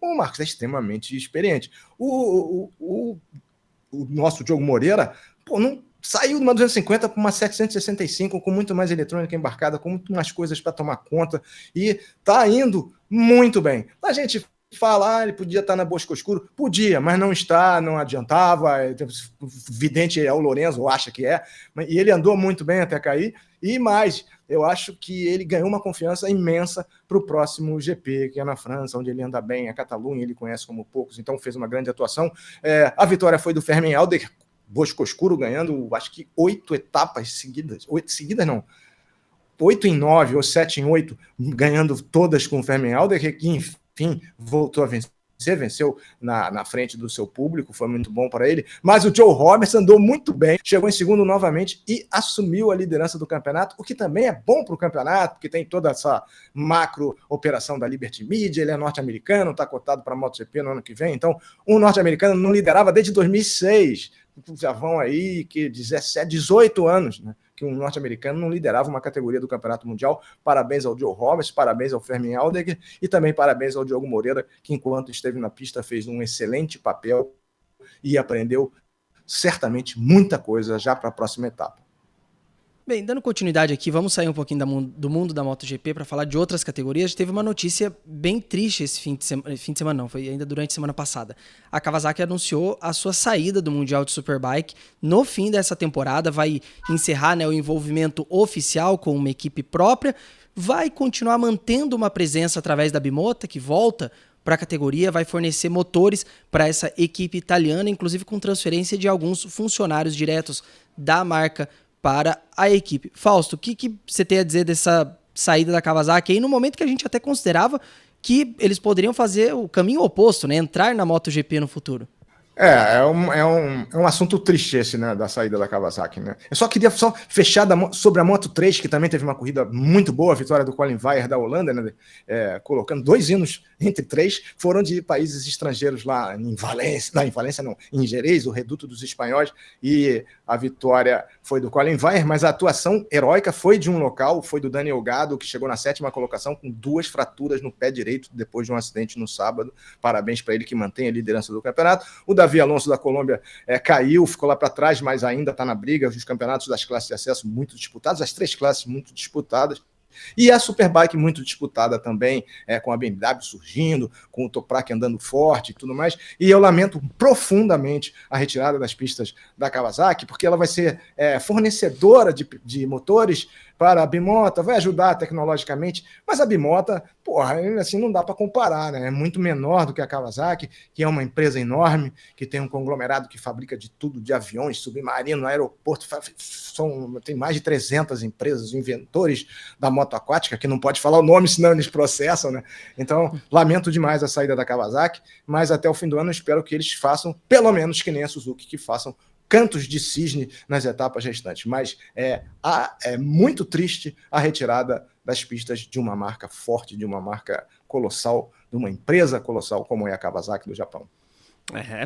o Marcos é extremamente experiente. O nosso Diogo Moreira, não saiu de uma 250 para uma 765 com muito mais eletrônica embarcada, com muito mais coisas para tomar conta, e tá indo muito bem. A gente fala, ele podia estar na Bosco Escuro, podia, mas não está, não adiantava. Vidente é o Lorenzo, acha que é, e ele andou muito bem até cair. E mais, eu acho que ele ganhou uma confiança imensa para o próximo GP, que é na França, onde ele anda bem, a Catalunha ele conhece como poucos, então fez uma grande atuação. A vitória foi do Fermin Alder, Bosco Escuro ganhando, acho que 8 etapas seguidas, 8 seguidas não, 8 em 9 ou 7 em 8, ganhando todas com o Fermin Alder, que enfim voltou a vencer. Venceu na frente do seu público, foi muito bom para ele, mas o Joe Roberts andou muito bem, chegou em segundo novamente e assumiu a liderança do campeonato, o que também é bom para o campeonato, porque tem toda essa macro operação da Liberty Media, ele é norte-americano, está cotado para a MotoGP no ano que vem, então um norte-americano não liderava desde 2006, já vão aí que 17, 18 anos, né? que um norte-americano não liderava uma categoria do Campeonato Mundial. Parabéns ao Joe Roberts, parabéns ao Fermin Aldeguer e também parabéns ao Diogo Moreira, que enquanto esteve na pista fez um excelente papel e aprendeu certamente muita coisa já para a próxima etapa. Bem, dando continuidade aqui, vamos sair um pouquinho do mundo da MotoGP para falar de outras categorias. Teve uma notícia bem triste esse fim de semana não, foi ainda durante a semana passada. A Kawasaki anunciou a sua saída do Mundial de Superbike no fim dessa temporada, vai encerrar, né, o envolvimento oficial com uma equipe própria, vai continuar mantendo uma presença através da Bimota, que volta para a categoria, vai fornecer motores para essa equipe italiana, inclusive com transferência de alguns funcionários diretos da marca para a equipe. Fausto, o que você tem a dizer dessa saída da Kawasaki aí no momento que a gente até considerava que eles poderiam fazer o caminho oposto, né? Entrar na MotoGP no futuro? É um assunto triste esse, né, da saída da Kawasaki, né? Eu só queria fechar sobre a Moto3, que também teve uma corrida muito boa, a vitória do Colin Weier da Holanda, né, colocando 2 hinos entre 3, foram de países estrangeiros lá em Valência, em Jerez, o reduto dos espanhóis, e a vitória foi do Colin Weier, mas a atuação heróica foi de um local, foi do Daniel Gado, que chegou na 7ª colocação com 2 fraturas no pé direito depois de um acidente no sábado. Parabéns para ele, que mantém a liderança do campeonato. O Davi Alonso da Colômbia caiu, ficou lá para trás, mas ainda está na briga. Os campeonatos das classes de acesso muito disputados, as 3 classes muito disputadas. E a Superbike muito disputada também, com a BMW surgindo, com o Toprak andando forte e tudo mais. E eu lamento profundamente a retirada das pistas da Kawasaki, porque ela vai ser fornecedora de motores para a Bimota, vai ajudar tecnologicamente, mas a Bimota, assim não dá para comparar, né? É muito menor do que a Kawasaki, que é uma empresa enorme, que tem um conglomerado que fabrica de tudo, de aviões, submarino, aeroporto, tem mais de 300 empresas, inventores da moto aquática, que não pode falar o nome, senão eles processam, né? Então, lamento demais a saída da Kawasaki, mas até o fim do ano eu espero que eles façam, pelo menos que nem a Suzuki, que façam cantos de cisne nas etapas restantes, mas é muito triste a retirada das pistas de uma marca forte, de uma marca colossal, de uma empresa colossal como é a Kawasaki do Japão.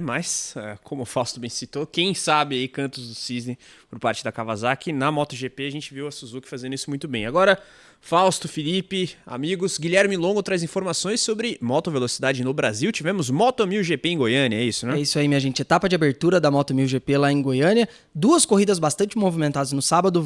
Mas, como o Fausto bem citou, quem sabe aí cantos do cisne por parte da Kawasaki. Na MotoGP a gente viu a Suzuki fazendo isso muito bem. Agora, Fausto, Felipe, amigos, Guilherme Longo traz informações sobre motovelocidade no Brasil. Tivemos Moto 1000 GP em Goiânia, é isso, né? É isso aí, minha gente. Etapa de abertura da Moto 1000 GP lá em Goiânia. 2 corridas bastante movimentadas no sábado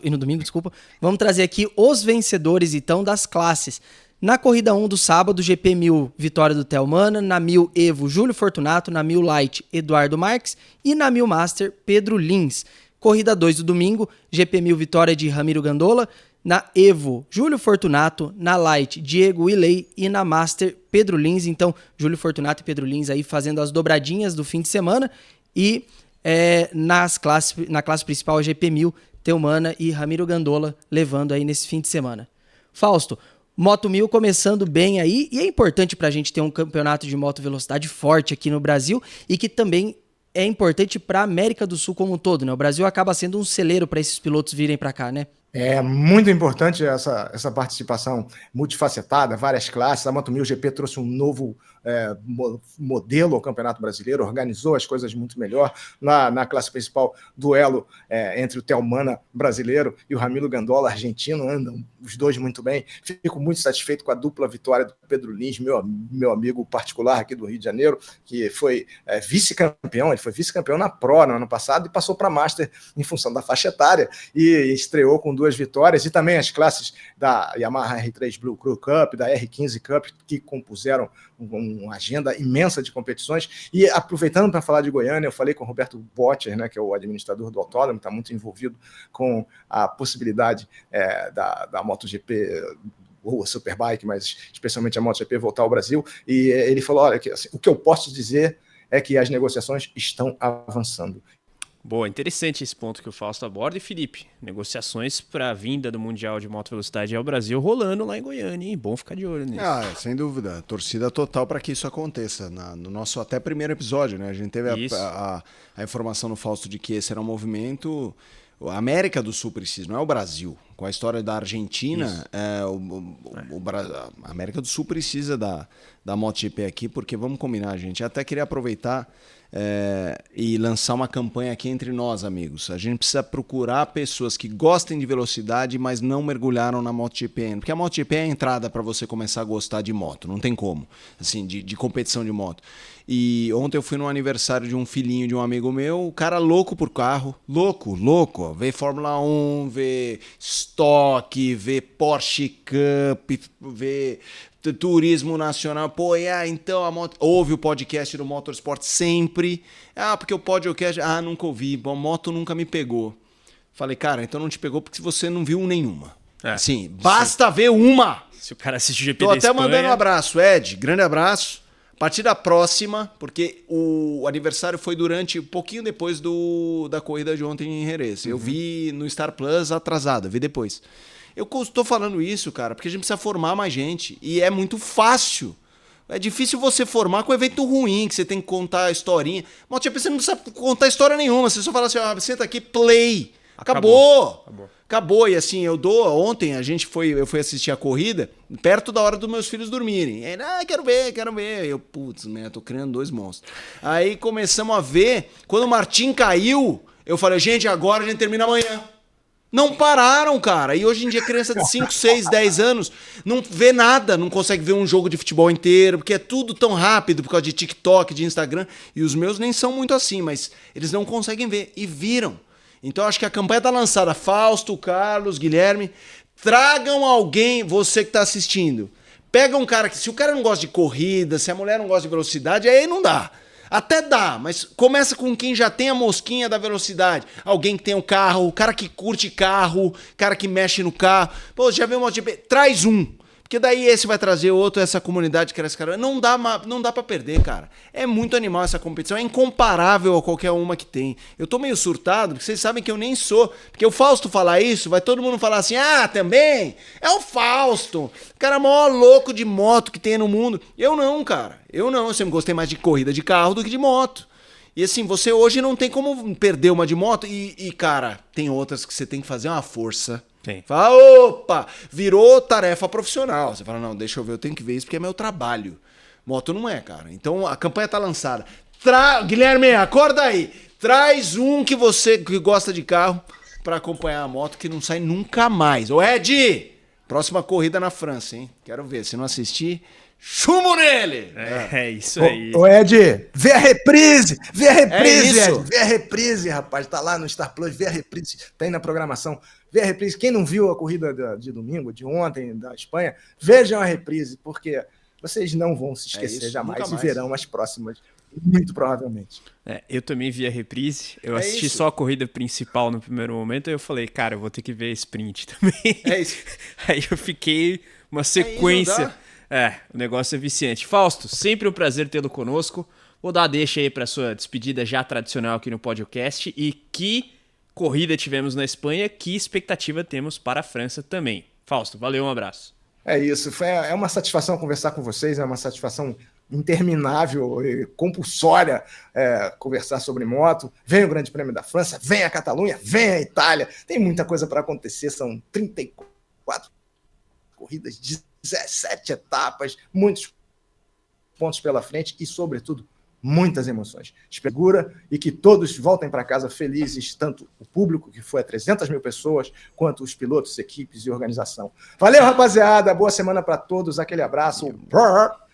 e no domingo, desculpa. Vamos trazer aqui os vencedores, então, das classes. Na corrida 1 do sábado, GP 1000, vitória do Thelmana. Na 1000 Evo, Júlio Fortunato. Na 1000 Light, Eduardo Marques. E na 1000 Master, Pedro Lins. Corrida 2 do domingo, GP 1000, vitória de Ramiro Gandola. Na Evo, Júlio Fortunato. Na Light, Diego Willey. E na Master, Pedro Lins. Então, Júlio Fortunato e Pedro Lins aí fazendo as dobradinhas do fim de semana. E na classe principal, GP 1000, Thelmana e Ramiro Gandola levando aí nesse fim de semana. Fausto, Moto 1000 começando bem aí, e é importante pra gente ter um campeonato de moto velocidade forte aqui no Brasil, e que também é importante pra América do Sul como um todo, né? O Brasil acaba sendo um celeiro para esses pilotos virem pra cá, né? É muito importante essa participação multifacetada, várias classes. A Moto 1000 GP trouxe um novo modelo ao Campeonato Brasileiro, organizou as coisas muito melhor. Na classe principal, duelo entre o Thelmana brasileiro e o Ramiro Gandola argentino, andam os dois muito bem. Fico muito satisfeito com a dupla vitória do Pedro Lins, meu amigo particular aqui do Rio de Janeiro, que foi vice-campeão. Ele foi vice-campeão na Pro no ano passado e passou para Master em função da faixa etária e estreou com 2 vitórias, e também as classes da Yamaha R3 Blue Crew Cup, da R15 Cup, que compuseram uma agenda imensa de competições. E aproveitando para falar de Goiânia, eu falei com o Roberto Botter, né, que é o administrador do autódromo, está muito envolvido com a possibilidade da MotoGP ou a Superbike, mas especialmente a MotoGP voltar ao Brasil, e ele falou, olha, assim, o que eu posso dizer é que as negociações estão avançando. Boa, interessante esse ponto que o Fausto aborda. E Felipe, negociações para a vinda do Mundial de Moto Velocidade ao Brasil rolando lá em Goiânia, hein? Bom ficar de olho nisso. Sem dúvida. Torcida total para que isso aconteça. No nosso até primeiro episódio, né? A gente teve a informação no Fausto de que esse era um movimento... A América do Sul precisa, não é o Brasil. com a história da Argentina, a América do Sul precisa da MotoGP aqui, porque vamos combinar, gente. Eu até queria aproveitar e lançar uma campanha aqui entre nós, amigos. A gente precisa procurar pessoas que gostem de velocidade, mas não mergulharam na MotoGP ainda. Porque a MotoGP é a entrada para você começar a gostar de moto, não tem como, assim, de competição de moto. E ontem eu fui no aniversário de um filhinho de um amigo meu, o cara louco por carro, louco, ó, vê Fórmula 1, vê Stock, vê Porsche Cup, vê turismo nacional. Pô, então a moto... Ouve o podcast do Motorsport sempre. Porque o podcast... nunca ouvi. Bom, moto nunca me pegou. Falei, cara, então não te pegou porque você não viu nenhuma. Assim, basta ver uma. Se o cara assiste o GP Tô da até Espanha... mandando um abraço, Ed. Grande abraço. A partir da próxima, porque o aniversário foi um pouquinho depois da corrida de ontem em Jerez. Eu vi no Star Plus atrasado, vi depois. Eu estou falando isso, cara, porque a gente precisa formar mais gente. E é muito fácil. É difícil você formar com um evento ruim, que você tem que contar a historinha. Mas tipo, você não precisa contar história nenhuma. Você só fala assim, senta aqui, play. Acabou. E assim, ontem eu fui assistir a corrida perto da hora dos meus filhos dormirem. Aí, quero ver. Eu, tô criando 2 monstros. Aí começamos a ver. Quando o Martin caiu, eu falei, gente, agora a gente termina amanhã. Não pararam, cara. E hoje em dia, criança de 5, 6, 10 anos não vê nada, não consegue ver um jogo de futebol inteiro, porque é tudo tão rápido por causa de TikTok, de Instagram. E os meus nem são muito assim, mas eles não conseguem ver. E viram. Então acho que a campanha tá lançada. Fausto, Carlos, Guilherme, tragam alguém, você que tá assistindo. Pega um cara que, se o cara não gosta de corrida, se a mulher não gosta de velocidade, aí não dá. Até dá, mas começa com quem já tem a mosquinha da velocidade. Alguém que tem um carro, o cara que curte carro, cara que mexe no carro. Pô, já viu um MotoGP? Traz um. Porque daí esse vai trazer outro, essa comunidade que era esse cara. Não dá pra perder, cara. É muito animal essa competição, é incomparável a qualquer uma que tem. Eu tô meio surtado, porque vocês sabem que eu nem sou. Porque o Fausto falar isso, vai todo mundo falar assim, também? É o Fausto. O cara maior louco de moto que tem no mundo. Eu não, cara. Eu sempre gostei mais de corrida de carro do que de moto. E assim, você hoje não tem como perder uma de moto. E cara, tem outras que você tem que fazer uma força. Tem. Fala, opa, virou tarefa profissional. Você fala, não, deixa eu ver, eu tenho que ver isso porque é meu trabalho. Moto não é, cara. Então a campanha tá lançada. Guilherme, acorda aí. Traz um que gosta de carro pra acompanhar a moto que não sai nunca mais. Ô Ed, próxima corrida na França, hein? Quero ver. Se não assistir, chumbo nele! É isso aí. Ô Ed, vê a reprise! isso. Ed! Vê a reprise, rapaz. Tá lá no Star Plus, vê a reprise. Tá aí na programação. Vê a reprise. Quem não viu a corrida de domingo, de ontem, da Espanha, vejam a reprise, porque vocês não vão se esquecer jamais e verão as próximas, muito provavelmente. Eu também vi a reprise. Eu assisti só a corrida principal no primeiro momento, e eu falei, cara, eu vou ter que ver a sprint também. É isso. Aí eu fiquei uma sequência. O negócio é viciante. Fausto, sempre um prazer tê-lo conosco. Vou dar a deixa aí para sua despedida já tradicional aqui no podcast. E que corrida tivemos na Espanha, que expectativa temos para a França também. Fausto, valeu, um abraço. É isso, é uma satisfação conversar com vocês, é uma satisfação interminável e compulsória conversar sobre moto. Vem o Grande Prêmio da França, vem a Catalunha, vem a Itália, tem muita coisa para acontecer, são 34 corridas, 17 etapas, muitos pontos pela frente e, sobretudo, muitas emoções. Segura e que todos voltem para casa felizes, tanto o público, que foi a 300 mil pessoas, quanto os pilotos, equipes e organização. Valeu, rapaziada. Boa semana para todos. Aquele abraço.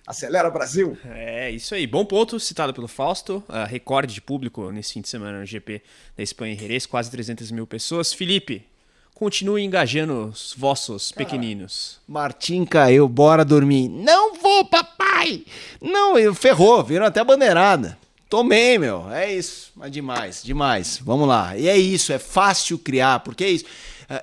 Acelera, Brasil. É isso aí. Bom ponto citado pelo Fausto. Recorde de público nesse fim de semana no GP da Espanha em Jerez. Quase 300 mil pessoas. Felipe, continue engajando os vossos pequeninos. Martim caiu, bora dormir. Não vou, papai! Não, ferrou, viram até a bandeirada. Tomei, meu, é isso. Mas demais. Vamos lá. E é isso, é fácil criar, porque é isso.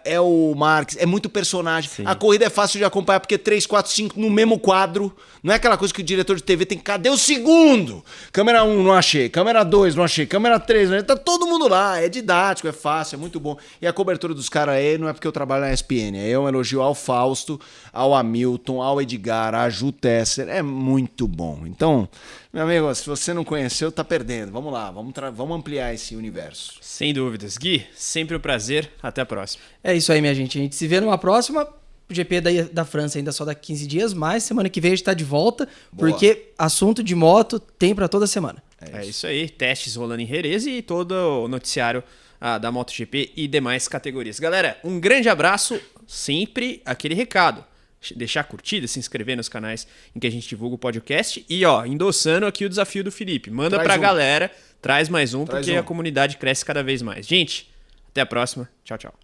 É o Marques, é muito personagem. Sim. A corrida é fácil de acompanhar porque 3, 4, 5 no mesmo quadro. Não é aquela coisa que o diretor de TV tem que... Cadê o segundo? Câmera 1, não achei. Câmera 2, não achei. Câmera 3, não achei. Tá todo mundo lá. É didático, é fácil, é muito bom. E a cobertura dos caras aí não é porque eu trabalho na ESPN. É um elogio ao Fausto, ao Hamilton, ao Edgar, à Ju Tesser. É muito bom. Então, meu amigo, se você não conheceu, tá perdendo. Vamos lá, vamos ampliar esse universo. Sem dúvidas. Gui, sempre um prazer. Até a próxima. É isso aí, minha gente. A gente se vê numa próxima. O GP da França ainda só daqui 15 dias, mas semana que vem a gente tá de volta, porque assunto de moto tem pra toda semana. É isso aí, testes rolando em Jerez e todo o noticiário da MotoGP e demais categorias. Galera, um grande abraço, sempre aquele recado. Deixar a curtida, se inscrever nos canais em que a gente divulga o podcast e, endossando aqui o desafio do Felipe. Manda pra galera, traz mais um, porque a comunidade cresce cada vez mais. Gente, até a próxima. Tchau, tchau.